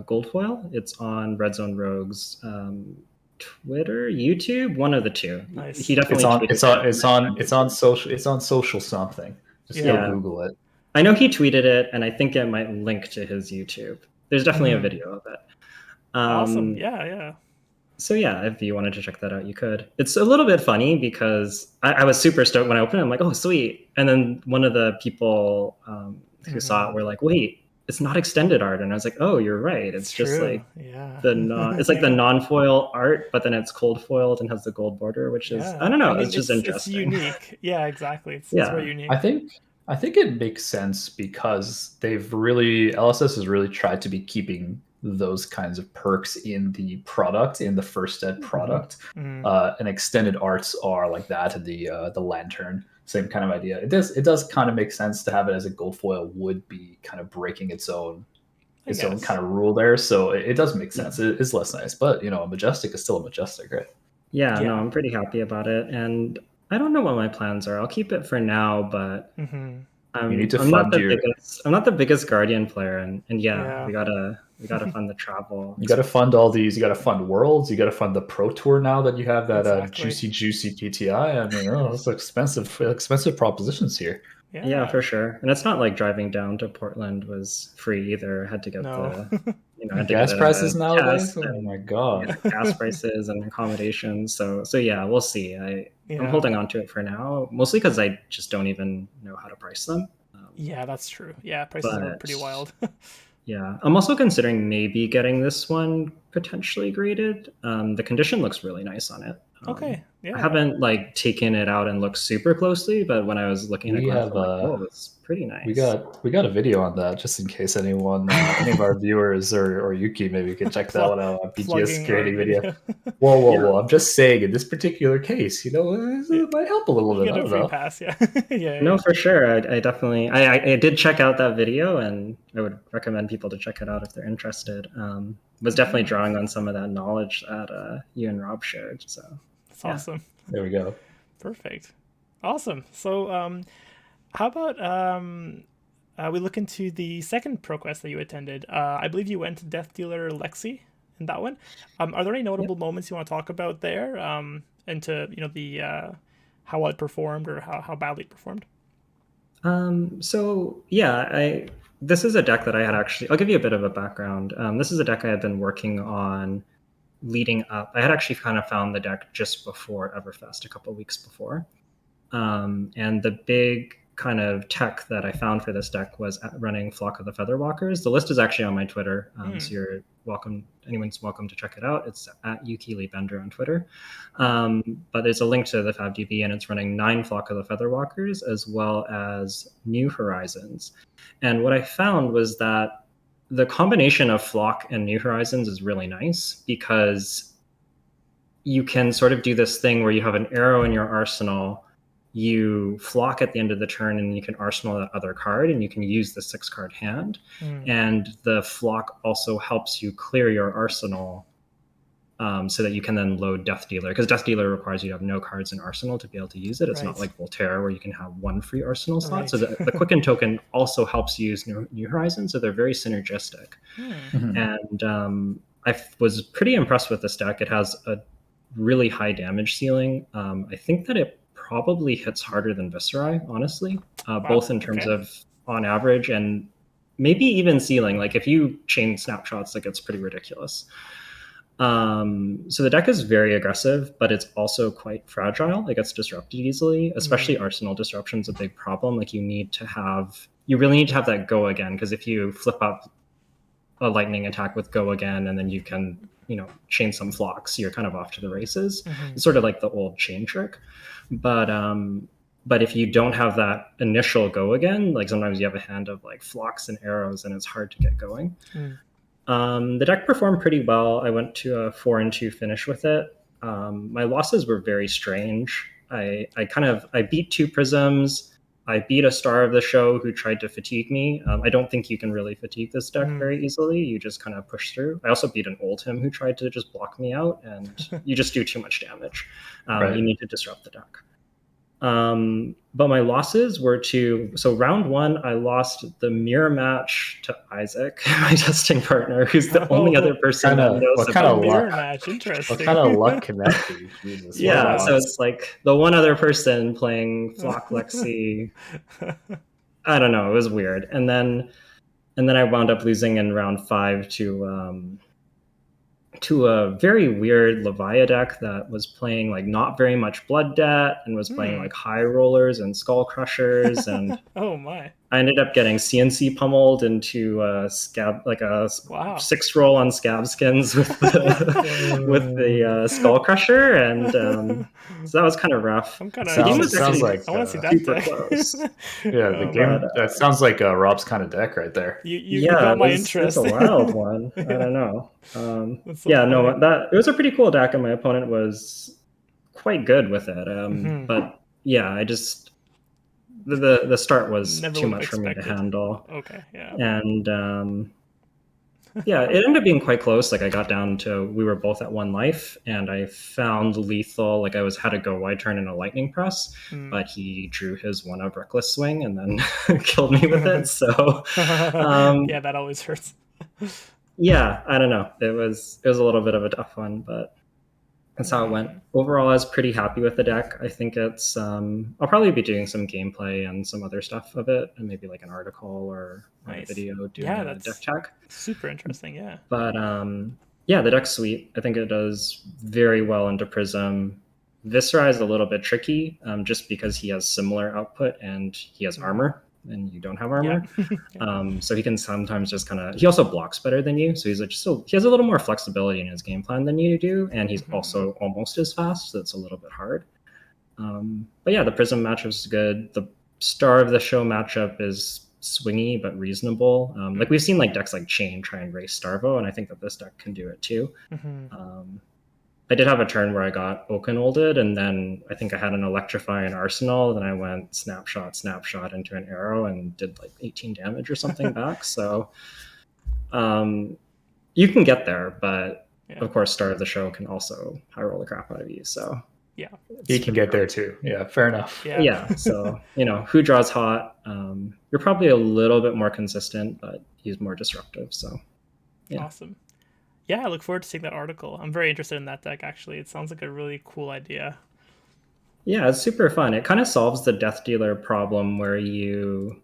gold foil, it's on Red Zone Rogues. Twitter, YouTube, one of the two. Nice. He definitely it's on social something. Just go Google it. I know he tweeted it, and I think it might link to his YouTube. There's definitely a video of it. Awesome. Yeah. So yeah, if you wanted to check that out, you could. It's a little bit funny because I was super stoked when I opened it. I'm like, oh, sweet. And then one of the people who saw it were like, wait, it's not extended art. And I was like, oh, you're right. It's just true. Like it's like the non-foil art, but then it's cold foiled and has the gold border, which is, I don't know. It's just interesting. It's unique. Yeah, exactly. It's very unique. I think it makes sense because LSS has really tried to be keeping those kinds of perks in the product, in the first ed product. And extended arts are like that, and the lantern, same kind of idea. It does kind of make sense to have it as a gold foil would be kind of breaking its own kind of rule there. So it does make sense. It is less nice, but a Majestic is still a Majestic, right? Yeah, no, I'm pretty happy about it. And I don't know what my plans are. I'll keep it for now, but you need to I'm not the biggest Guardian player, and we gotta fund the travel. You gotta fund all these. You gotta fund Worlds. You gotta fund the Pro Tour now that you have that juicy PTI. I mean, it's expensive propositions here. Yeah, for sure. And it's not like driving down to Portland was free either. I had to get the gas prices nowadays. Oh my god, gas prices and accommodations. So yeah, we'll see. I'm holding on to it for now, mostly because I just don't even know how to price them. Yeah, that's true. Yeah, prices are pretty wild. Yeah, I'm also considering maybe getting this one potentially graded. The condition looks really nice on it. Okay, yeah. I haven't like taken it out and looked super closely, but when I was looking at it, I'm like, oh, it's pretty nice. We got a video on that just in case anyone, any of our viewers or Yuki maybe could check that one out on PTS creating video. Whoa! I'm just saying, in this particular case, it might help a little bit. Get a free pass, yeah. No, for sure. I definitely, I did check out that video, and I would recommend people to check it out if they're interested. Was definitely drawing on some of that knowledge that you and Rob shared. So that's awesome. There we go. Perfect. Awesome. So how about we look into the second ProQuest that you attended? I believe you went to Death Dealer Lexi in that one. Are there any notable moments you want to talk about there? And to the how well it performed or how badly it performed? So yeah, this is a deck that I had actually. I'll give you a bit of a background. This is a deck I had been working on leading up. I had actually kind of found the deck just before Everfest, a couple of weeks before. And the big kind of tech that I found for this deck was running Flock of the Featherwalkers. The list is actually on my Twitter, so you're welcome. Anyone's welcome to check it out. It's at Yuki Bender on Twitter. But there's a link to the FabDB, and it's running 9 Flock of the Featherwalkers as well as New Horizons. And what I found was that the combination of Flock and New Horizons is really nice because you can sort of do this thing where you have an arrow in your arsenal, you flock at the end of the turn, and you can arsenal that other card, and you can use the 6-card hand. And the flock also helps you clear your arsenal so that you can then load Death Dealer, because Death Dealer requires you to have no cards in arsenal to be able to use it. It's not like Voltaire where you can have 1 free arsenal slot. So the Quicken token also helps use New Horizons, so they're very synergistic. And I was pretty impressed with this deck. It has a really high damage ceiling. I think that it probably hits harder than Viserai, honestly, both in terms of on average and maybe even ceiling. Like if you chain snapshots, like it's pretty ridiculous. So the deck is very aggressive, but it's also quite fragile. It gets disrupted easily, especially Arsenal disruption is a big problem. Like you really need to have that go again, because if you flip up a lightning attack with go again, and then you can, chain some flocks, you're kind of off to the races. It's sort of like the old chain trick. But if you don't have that initial go again, like sometimes you have a hand of like flocks and arrows and it's hard to get going. The deck performed pretty well. I went to a 4-2 finish with it. My losses were very strange. I beat 2 Prisms. I beat a star of the show who tried to fatigue me. I don't think you can really fatigue this deck very easily. You just kind of push through. I also beat an Oldhim who tried to just block me out, and you just do too much damage. You need to disrupt the deck. But my losses were so round 1, I lost the mirror match to Isaac, my testing partner, who's the only other person that knows what kind of mirror match. Interesting. What kind of luck can that be? Jesus, so it's like the one other person playing Flock Lexi. I don't know. It was weird. And then I wound up losing in round 5 to a very weird Leviathan deck that was playing like not very much blood debt and was playing like high rollers and skull crushers, and oh my, I ended up getting CNC pummeled into a 6 roll on scab skins with the skull crusher, and so that was kind of rough. I want to see that super deck. Close. The game that sounds like Rob's kind of deck right there. You got my interest. It's a wild one. I don't know. It was a pretty cool deck, and my opponent was quite good with it. But yeah, I just the start was too much for me to handle. Okay, yeah. And it ended up being quite close. Like I got down to, we were both at 1 life, and I found lethal. Like I had a go wide turn and a lightning press, but he drew his 1-up reckless swing and then killed me with it. So yeah, that always hurts. Yeah, I don't know. It was a little bit of a tough one, but that's how it went. Overall, I was pretty happy with the deck. I think it's I'll probably be doing some gameplay and some other stuff of it, and maybe like an article or a video doing a deck tech. Super interesting, yeah. But the deck's sweet. I think it does very well into Prism. Viserai is a little bit tricky, just because he has similar output and he has armor. and you don't have armor. So he can sometimes just kind of, he also blocks better than you, so he's like, he has a little more flexibility in his game plan than you do, and he's also almost as fast, so it's a little bit hard. But yeah, the Prism matchup is good. The star of the show matchup is swingy but reasonable. Like we've seen like decks like Chain try and race Starvo, and I think that this deck can do it too. I did have a turn where I got Okanolded, and then I think I had an Electrify in Arsenal. Then I went snapshot into an arrow and did like 18 damage or something back. So you can get there, but of course, Star of the Show can also high roll the crap out of you. So yeah, he can get there too. Yeah, fair enough. Yeah. So who draws hot? You're probably a little bit more consistent, but he's more disruptive. So yeah. Awesome. Yeah, I look forward to seeing that article. I'm very interested in that deck, actually. It sounds like a really cool idea. Yeah, it's super fun. It kind of solves the Death Dealer problem where you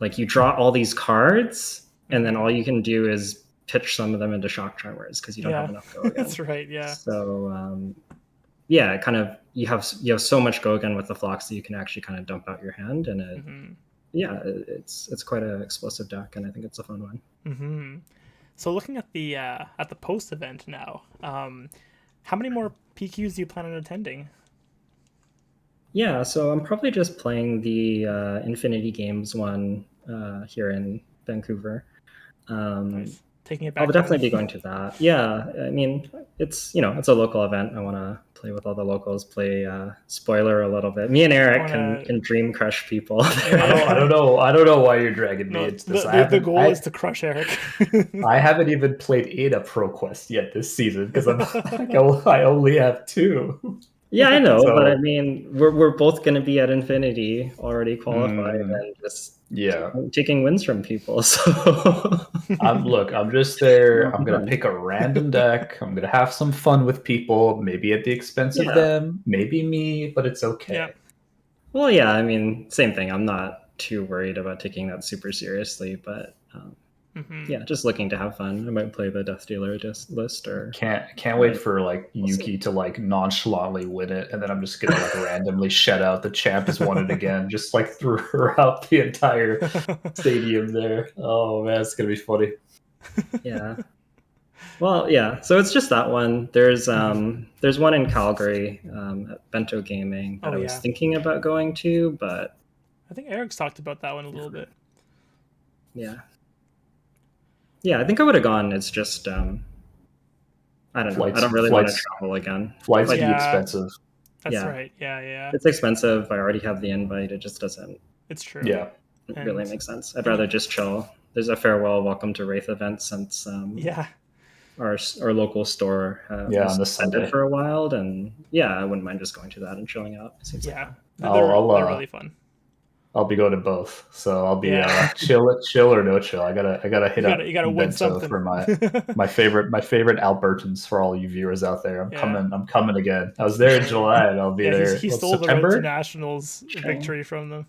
draw all these cards, and then all you can do is pitch some of them into Shock Tremors because you don't have enough go again. That's right, yeah. So, it kind of, you have so much go again with the Phlox that you can actually kind of dump out your hand, and it's quite an explosive deck, and I think it's a fun one. So looking at the post event now, how many more PQs do you plan on attending? Yeah, so I'm probably just playing the Infinity Games one here in Vancouver. Nice. Taking it back. I'll definitely be going to that. Yeah, I mean, it's it's a local event. I want to play with all the locals. Play spoiler a little bit. Me and Eric can dream crush people. I don't know why you're dragging me. It's this. The goal is to crush Eric. I haven't even played Ada ProQuest yet this season because I only have 2. Yeah, I know, but I mean, we're both going to be at Infinity already qualified and just taking wins from people. So I'm just there. I'm gonna pick a random deck. I'm gonna have some fun with people, maybe at the expense of them, maybe me, but it's okay. Yeah. Well, yeah, I mean, same thing. I'm not too worried about taking that super seriously, but yeah, just looking to have fun. I might play the Death Dealer list, or can't wait for like Yuki to like nonchalantly win it, and then I'm just gonna like randomly shut out the champ has won it again, just like throughout the entire stadium there. Oh man, it's gonna be funny. Yeah. Well, yeah. So it's just that one. There's one in Calgary at Bento Gaming that I was thinking about going to, but I think Eric's talked about that one a little bit. Yeah, I think I would have gone. It's just, I don't know. I don't really want to travel again. Flights be expensive. That's right. Yeah. It's expensive. I already have the invite. It just doesn't. It's true. Yeah. It really makes sense. I'd rather just chill. There's a farewell welcome to Wraith event since our local store was on the Sunday for a while, and I wouldn't mind just going to that and chilling out. It seems they're really fun. I'll be going to both, so I'll be chill or no chill. I gotta hit up. You gotta win something for my favorite Albertans. For all you viewers out there, I'm coming again. I was there in July, and I'll be there. He stole September? the Road to Nationals victory from them.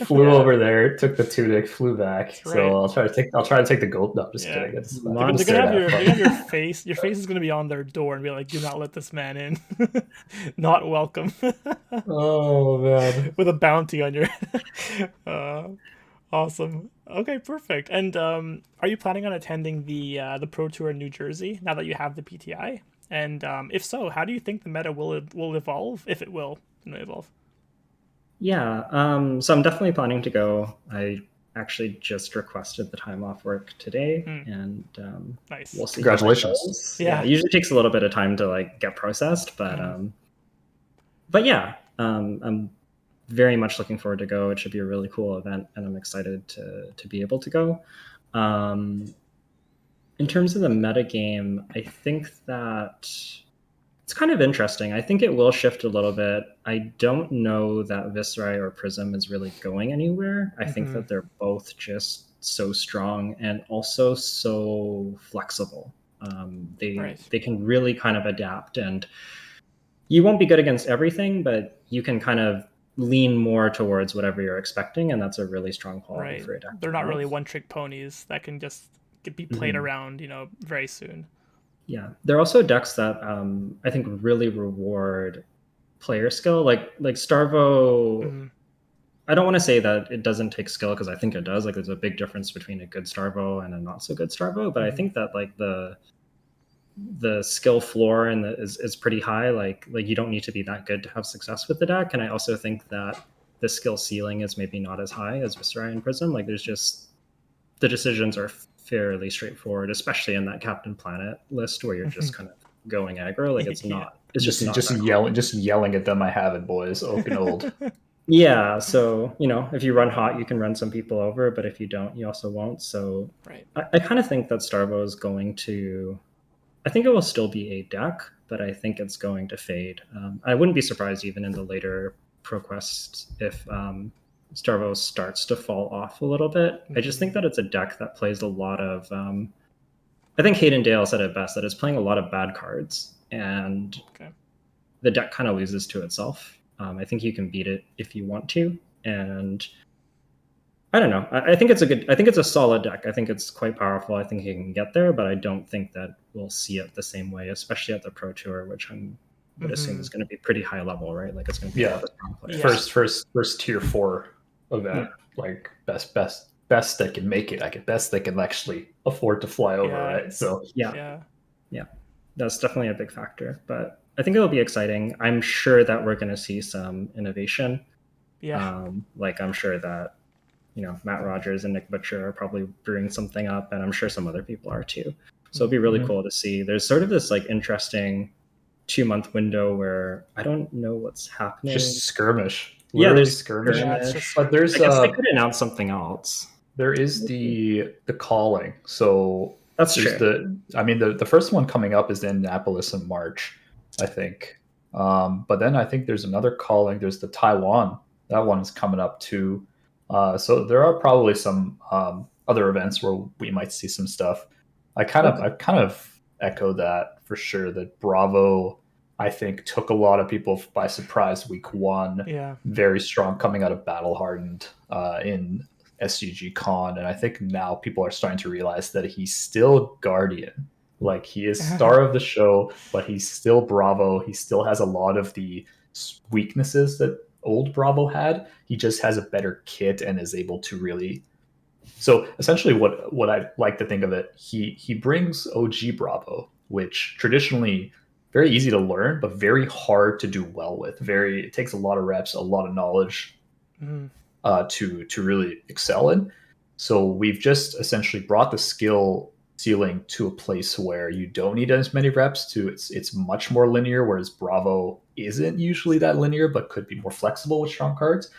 Flew over there, took the tunic, flew back. So I'll try to take the gold. No, I'm just kidding. But they're gonna have your face. Your face is gonna be on their door and be like, "Do not let this man in. Not welcome." Oh man! With a bounty on your. Awesome. Okay, perfect. And are you planning on attending the Pro Tour in New Jersey now that you have the PTI? And if so, how do you think the meta will evolve, if it will evolve? Yeah, so I'm definitely planning to go. I actually just requested the time off work today, and nice. We'll see. Congratulations. Yeah, it usually takes a little bit of time to like get processed, but yeah, I'm very much looking forward to go. It should be a really cool event, and I'm excited to be able to go. In terms of the metagame, I think that it's kind of interesting. I think it will shift a little bit. I don't know that Viserai or Prism is really going anywhere. I think that they're both just so strong and also so flexible. They can really kind of adapt, and you won't be good against everything, but you can kind of lean more towards whatever you're expecting, and that's a really strong quality for a deck. They're not really one-trick ponies that can just be played around, very soon. Yeah, there are also decks that I think really reward player skill, like Starvo. I don't want to say that it doesn't take skill, because I think it does. Like, there's a big difference between a good Starvo and a not so good Starvo, but I think that like the skill floor and is pretty high. Like you don't need to be that good to have success with the deck. And I also think that the skill ceiling is maybe not as high as Viserai and Prism. Like, there's just, the decisions are fairly straightforward, especially in that Captain Planet list where you're just kind of going aggro. Like, it's not. It's just not yelling at them. I have it, boys. Oak and old. Yeah, so if you run hot, you can run some people over, but if you don't, you also won't. So right. I kind of think that Starvo is going to. I think it will still be a deck, but I think it's going to fade. I wouldn't be surprised even in the later ProQuest if Starvo starts to fall off a little bit. I just think that it's a deck that plays a lot of. I think Hayden Dale said it best, that it's playing a lot of bad cards, and the deck kind of loses to itself. I think you can beat it if you want to, and I don't know. I think it's a solid deck. I think it's quite powerful. I think you can get there, but I don't think that we'll see it the same way, especially at the Pro Tour, which I would assume is going to be pretty high level, right? Like, it's going to be a lot of strong players. First tier 4 event, like best that can make it. I guess best that can actually afford to fly over, right? So yeah, that's definitely a big factor. But I think it'll be exciting. I'm sure that we're going to see some innovation. Like, I'm sure that Matt Rogers and Nick Butcher are probably brewing something up, and I'm sure some other people are too. So it'll be really cool to see. There's sort of this like interesting 2-month window where I don't know what's happening. Just skirmish. There's skirmish. But there's I guess they could announce something else. There is the calling. So that's true. The first one coming up is in Annapolis in March, I think. But then I think there's another calling. There's the Taiwan. That one is coming up too. So there are probably some other events where we might see some stuff. I kind of echo that for sure. That Bravo, I think, took a lot of people by surprise week 1. Yeah. Very strong coming out of Battle Hardened in SCG Con, and I think now people are starting to realize that he's still Guardian. Like, he is star of the show, but he's still Bravo. He still has a lot of the weaknesses that old Bravo had. He just has a better kit and is able to really. So essentially, what I like to think of it, he brings OG Bravo, which traditionally very easy to learn, but very hard to do well with. It takes a lot of reps, a lot of knowledge to really excel in. So we've just essentially brought the skill ceiling to a place where you don't need as many reps. It's much more linear, whereas Bravo isn't usually that linear, but could be more flexible with strong cards.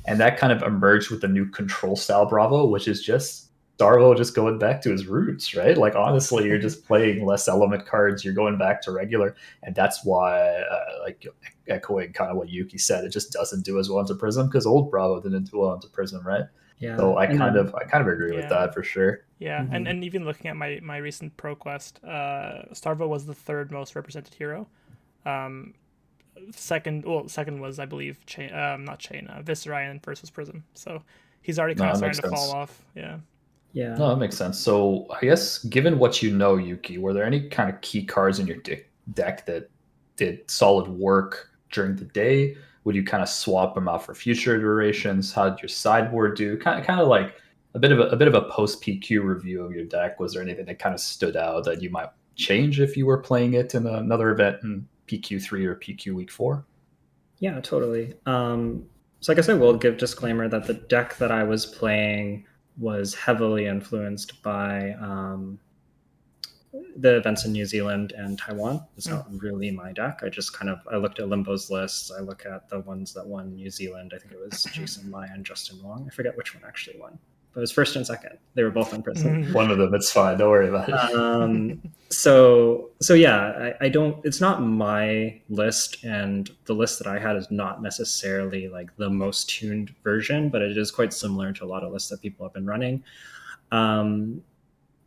And that kind of emerged with the new control style Bravo, which is just Starvo just going back to his roots, right? Like, honestly, you're just playing less element cards. You're going back to regular. And that's why, like, echoing kind of what Yuki said, it just doesn't do as well into Prism, because old Bravo didn't do well into Prism, right? Yeah. So I kind of agree with that for sure. Yeah, and even looking at my recent ProQuest, Starvo was the 3rd most represented hero. Second was, I believe, Viserai, and first was Prism. So he's already kind of starting to fall off. Yeah. No, that makes sense. So I guess, given what you know, Yuki, were there any kind of key cards in your deck that did solid work during the day? Would you kind of swap them out for future iterations? How did your sideboard do? Kind of like a bit of a post PQ review of your deck. Was there anything that kind of stood out that you might change if you were playing it in another event in PQ3 or PQ week 4? Yeah, totally. So I guess I will give disclaimer that the deck that I was playing was heavily influenced by the events in New Zealand and Taiwan. It's not really my deck. I looked at Limbo's lists. I look at the ones that won New Zealand. I think it was Jason Lai and Justin Wong. I forget which one actually won, but it was 1st and 2nd. They were both on Prism. One of them, it's fine. Don't worry about it. So yeah, I don't. It's not my list, and the list that I had is not necessarily like the most tuned version, but it is quite similar to a lot of lists that people have been running.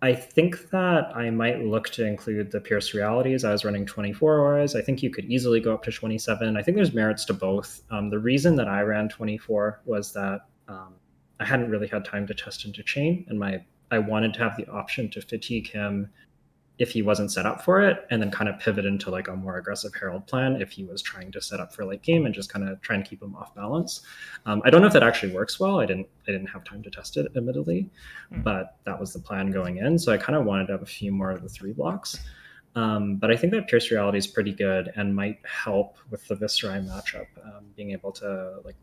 I think that I might look to include the Pierce Realities. I was running 24 auras. I think you could easily go up to 27. I think there's merits to both. The reason that I ran 24 was that I hadn't really had time to test into Chain, and I wanted to have the option to fatigue him if he wasn't set up for it, and then kind of pivot into like a more aggressive Herald plan if he was trying to set up for late game and just kind of try and keep him off balance. I don't know if that actually works well. I didn't have time to test it, admittedly, but that was the plan going in. So I kind of wanted to have a few more of the 3 blocks. But I think that Pierce Reality is pretty good and might help with the Viserai matchup, being able to like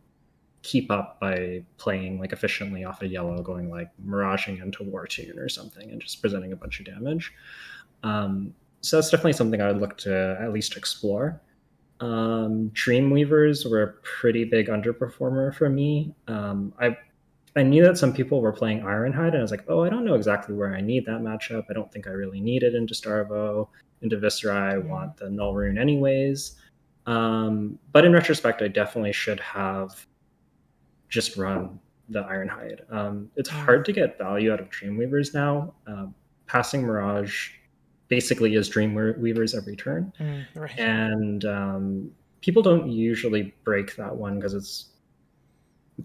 keep up by playing like efficiently off a yellow, going like miraging into War Tune or something and just presenting a bunch of damage. So that's definitely something I would look to at least explore. Dreamweavers were a pretty big underperformer for me. I knew that some people were playing Ironhide, and I was like, oh, I don't know exactly where I need that matchup. I don't think I really need it into Starvo. Into Viserai, I want the Null Rune anyways. But in retrospect, I definitely should have just run the Ironhide. It's hard to get value out of Dreamweavers now. Passing Mirage basically is Dreamweavers every turn. Right. And people don't usually break that one because it's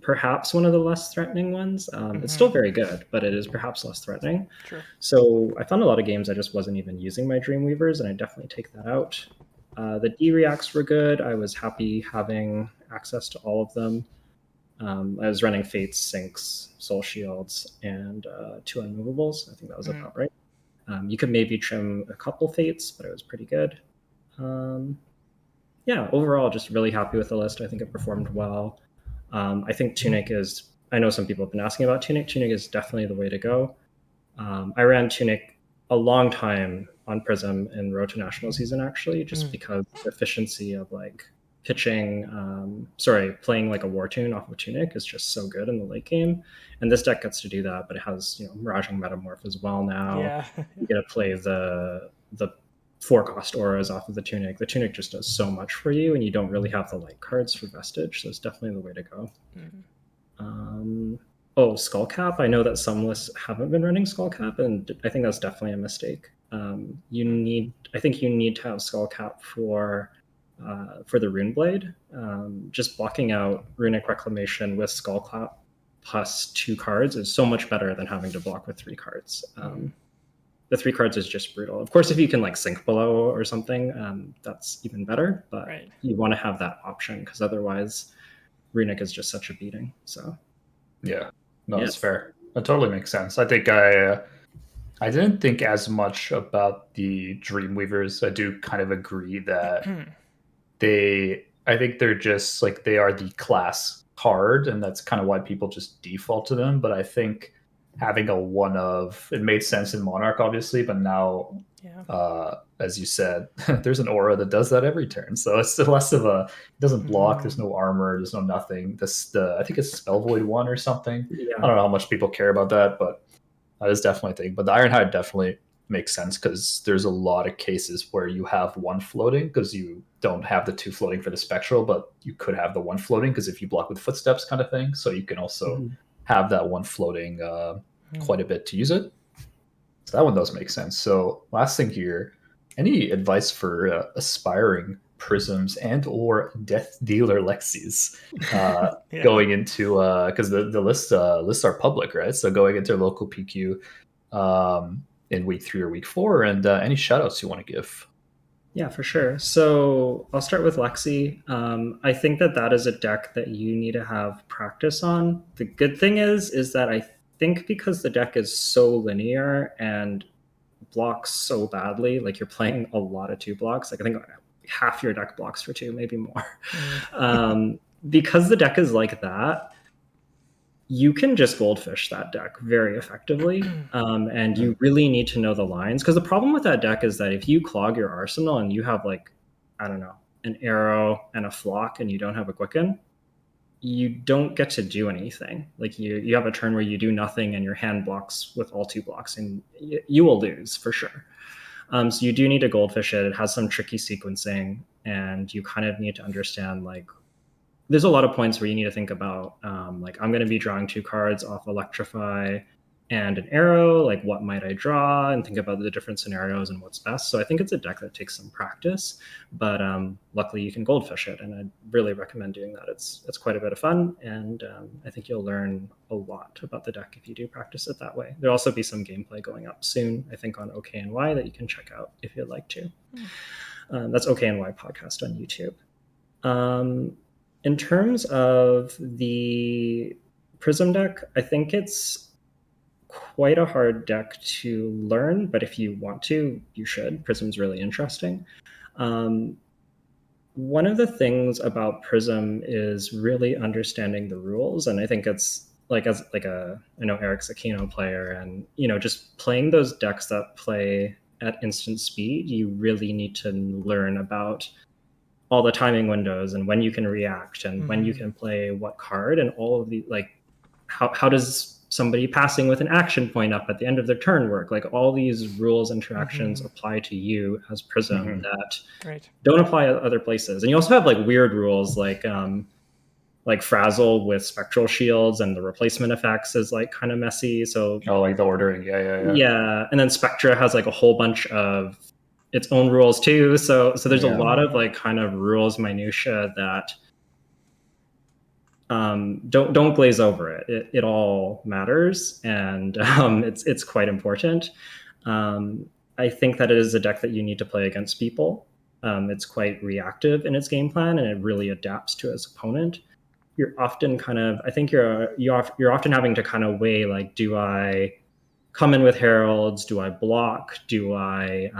perhaps one of the less threatening ones. It's still very good, but it is perhaps less threatening. Sure. So I found a lot of games I just wasn't even using my Dreamweavers, and I definitely take that out. The D-Reacts were good. I was happy having access to all of them. I was running Fates, Syncs, Soul Shields, and 2 Unmovables. I think that was about right. You could maybe trim a couple Fates, but it was pretty good. Yeah, overall, just really happy with the list. I think it performed well. I think Tunic is, I know some people have been asking about Tunic. Tunic is definitely the way to go. I ran Tunic a long time on Prism in Road to National season, actually, just because the efficiency of like pitching, playing like a War Tune off of Tunic is just so good in the late game. And this deck gets to do that, but it has, Miraging Metamorph as well now. Yeah. You get to play the 4-cost auras off of the Tunic. The Tunic just does so much for you, and you don't really have the light cards for Vestige, so it's definitely the way to go. Skullcap. I know that some lists haven't been running Skullcap, and I think that's definitely a mistake. I think you need to have Skullcap for the Runeblade. Just blocking out Runic Reclamation with Skullcap plus 2 cards is so much better than having to block with 3 cards. The 3 cards is just brutal. Of course, if you can like Sync Below or something, that's even better, but you want to have that option because otherwise Runic is just such a beating. So yeah, no, that's fair. That totally makes sense. I think I didn't think as much about the Dreamweavers. I do kind of agree that I think they're just like, they are the class card, and that's kind of why people just default to them. But I think having a one of, it made sense in Monarch, obviously, but now, as you said, there's an aura that does that every turn. So it's less of a, it doesn't block, there's no armor, there's no nothing. I think it's Spell Void 1 or something. I don't know how much people care about that, but that is definitely a thing. But the Ironhide definitely makes sense because there's a lot of cases where you have 1 floating because you don't have the 2 floating for the Spectral, but you could have the 1 floating because if you block with Footsteps kind of thing. So you can also have that 1 floating quite a bit to use it. So that one does make sense. So last thing here, any advice for aspiring Prisms and or Death Dealer Lexis going into, because the lists are public, right? So going into local PQ in week 3 or week 4, and any shoutouts you want to give. Yeah, for sure. So I'll start with Lexi. I think that is a deck that you need to have practice on. The good thing is that I think because the deck is so linear and blocks so badly, like you're playing a lot of 2 blocks. Like I think half your deck blocks for 2, maybe more. Because the deck is like that, you can just goldfish that deck very effectively. And you really need to know the lines. Because the problem with that deck is that if you clog your arsenal and you have like, I don't know, an arrow and a flock and you don't have a Quicken, you don't get to do anything. Like you have a turn where you do nothing and your hand blocks with all 2 blocks and you will lose for sure. So you do need to goldfish it. It has some tricky sequencing and you kind of need to understand like, there's a lot of points where you need to think about like, I'm going to be drawing 2 cards off Electrify. and an arrow, like what might I draw, and think about the different scenarios and what's best. So I think it's a deck that takes some practice, but luckily you can goldfish it, and I'd really recommend doing that. It's quite a bit of fun, and I think you'll learn a lot about the deck if you do practice it that way. There'll also be some gameplay going up soon, I think, on OKNY that you can check out if you'd like to. That's OKNY podcast on YouTube. In terms of the Prism deck, I think it's quite a hard deck to learn, but if you want to, you should. Prism's really interesting. One of the things about Prism is really understanding the rules, and I think it's I know Eric's a Keno player, and just playing those decks that play at instant speed, you really need to learn about all the timing windows and when you can react and when you can play what card, and all of the how does somebody passing with an action point up at the end of their turn work. Like all these rules interactions apply to you as Prism that don't apply at other places. And you also have like weird rules like Frazzle with spectral shields, and the replacement effects is like kind of messy. So like the ordering. Yeah. And then Spectra has like a whole bunch of its own rules too. So there's a lot of like kind of rules minutia that don't glaze over it. It all matters, and it's quite important. I think that it is a deck that you need to play against people. It's quite reactive in its game plan, and it really adapts to its opponent. You're often you're often having to kind of weigh, like, do I come in with heralds? Do I block? Do I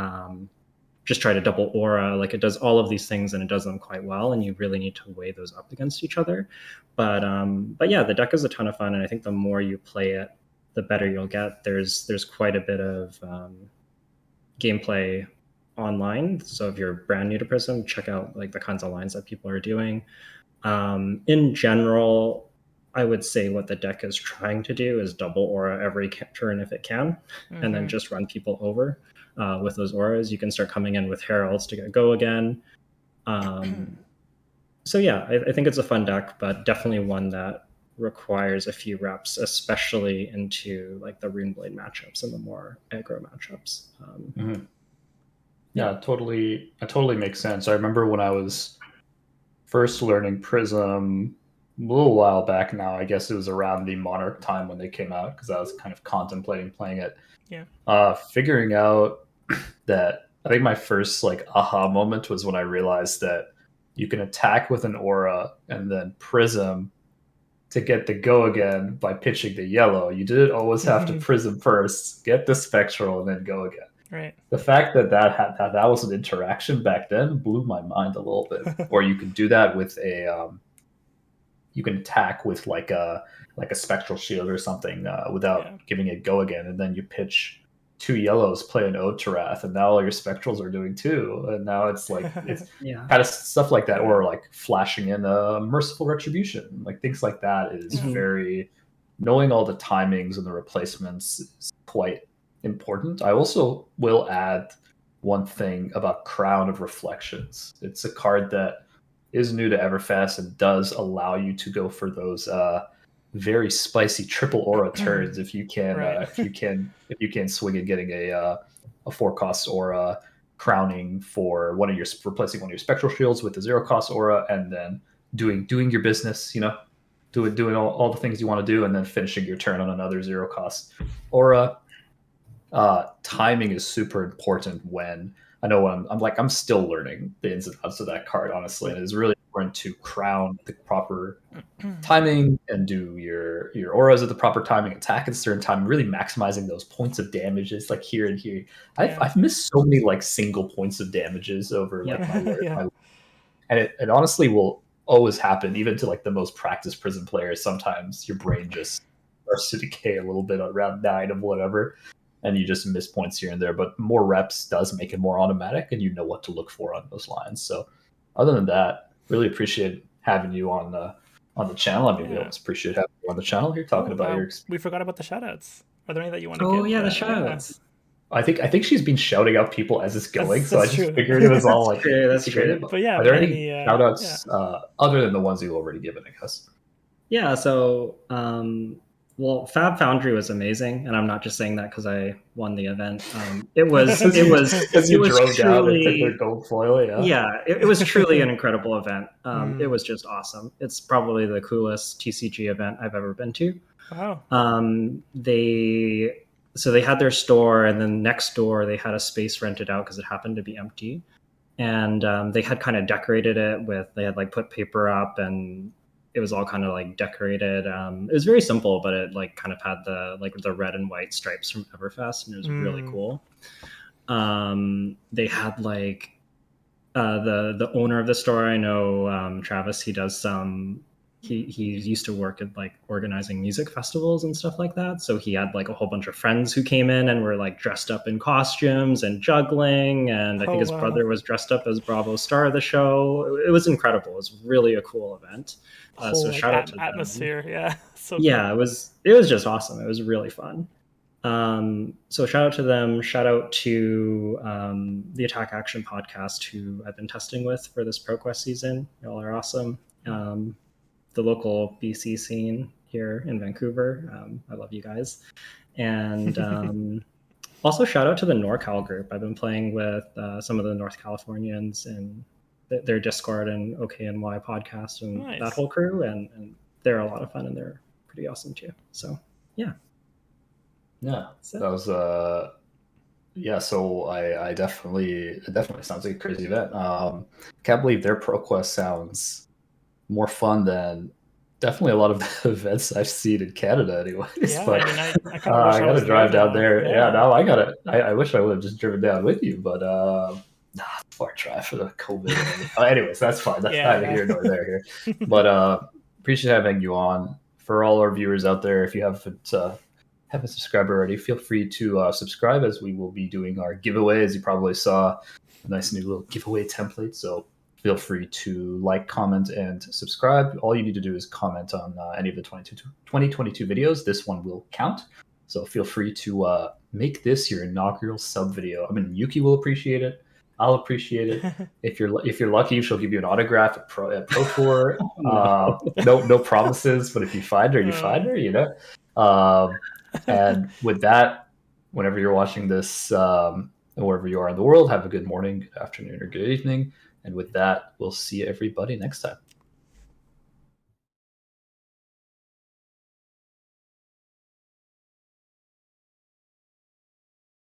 just try to double aura? Like, it does all of these things, and it does them quite well, and you really need to weigh those up against each other. But yeah, the deck is a ton of fun, and I think the more you play it, the better you'll get. There's quite a bit of gameplay online. So if you're brand new to Prism, check out like the kinds of lines that people are doing. In general, I would say what the deck is trying to do is double aura every turn if it can, and then just run people over with those auras. You can start coming in with heralds to get go again. So yeah, I think it's a fun deck, but definitely one that requires a few reps, especially into like the Runeblade matchups and the more aggro matchups. Yeah, totally. It totally makes sense. I remember when I was first learning Prism a little while back now. I guess it was around the Monarch time when they came out, because I was kind of contemplating playing it. Yeah. Figuring out that I think my first like aha moment was when I realized that you can attack with an aura and then Prism to get the go again by pitching the yellow. You didn't always have to Prism first, get the spectral, and then go again. Right. The fact that that was an interaction back then blew my mind a little bit. Or you could do that with a you can attack with like a spectral shield or something without giving it go again, and then you pitch 2 yellows, play an Ode to Wrath, and now all your spectrals are doing 2, and now it's like it's kind of stuff like that, or like flashing in a Merciful Retribution, like things like that is very, knowing all the timings and the replacements is quite important. I also will add one thing about Crown of Reflections. It's a card that is new to Everfest and does allow you to go for those very spicy triple aura turns if you can if you can swing at getting a 4-cost aura, crowning for replacing one of your spectral shields with a 0-cost aura, and then doing your business, doing all the things you want to do, and then finishing your turn on another 0-cost aura. Timing is super important. When I know when I'm still learning the ins and outs of that card, honestly, and it's really important to crown the proper timing and do your auras at the proper timing, attack at a certain time, really maximizing those points of damages, like here and here. I've missed so many like single points of damages over like my and it honestly will always happen, even to like the most practiced Prism players. Sometimes your brain just starts to decay a little bit around 9 of whatever, and you just miss points here and there. But more reps does make it more automatic, and you know what to look for on those lines. So other than that, really appreciate having you on the channel. I mean, we always appreciate having you on the channel here, talking about your experience. We forgot about the shoutouts. Are there any that you want to give? Oh yeah, the shoutouts. I think she's been shouting out people as it's going, so I just figured it was all like that's true. But yeah, are there any shoutouts other than the ones you've already given, I guess? Yeah, so Well, Fab Foundry was amazing, and I'm not just saying that because I won the event. It was drove down and took their truly, gold foil. it was truly an incredible event. It was just awesome. It's probably the coolest TCG event I've ever been to. Wow. They had their store, and then next door they had a space rented out because it happened to be empty, and they had kind of decorated it they had like put paper up, and it was all kind of like decorated. It was very simple, but it like kind of had the red and white stripes from Everfest, and it was really cool. They had like the owner of the store, I know, Travis, he does he used to work at like organizing music festivals and stuff like that. So he had like a whole bunch of friends who came in and were like dressed up in costumes and juggling. And I think his brother was dressed up as Bravo's star of the show. It was incredible. It was really a cool event. So shout out to atmosphere. them. Yeah. So yeah, cool. It was just awesome. It was really fun. So shout out to them. Shout out to the Attack Action podcast, who I've been testing with for this ProQuest season. Y'all are awesome. The local BC scene here in Vancouver. I love you guys. And also shout out to the NorCal group. I've been playing with some of the North Californians and their Discord and OKNY podcast and that whole crew. And they're a lot of fun and they're pretty awesome too. So yeah. Yeah, that was so I it definitely sounds like a crazy event. Can't believe their ProQuest sounds more fun than definitely a lot of the events I've seen in Canada anyways. Yeah, but I gotta drive down there. Yeah, now I wish I would have just driven down with you, but far drive for the COVID. Anyways, that's fine. That's neither here nor there here. But appreciate having you on. For all our viewers out there, if you haven't subscribed already, feel free to subscribe, as we will be doing our giveaway. As you probably saw, a nice new little giveaway template. So feel free to like, comment, and subscribe. All you need to do is comment on any of the 2022 videos. This one will count. So feel free to make this your inaugural sub video. I mean, Yuki will appreciate it. I'll appreciate it. If you're lucky, she'll give you an autograph at Pro Tour. No promises, but if you find her, you find her. You know. And with that, whenever you're watching this, wherever you are in the world, have a good morning, good afternoon, or good evening. And with that, we'll see everybody next time.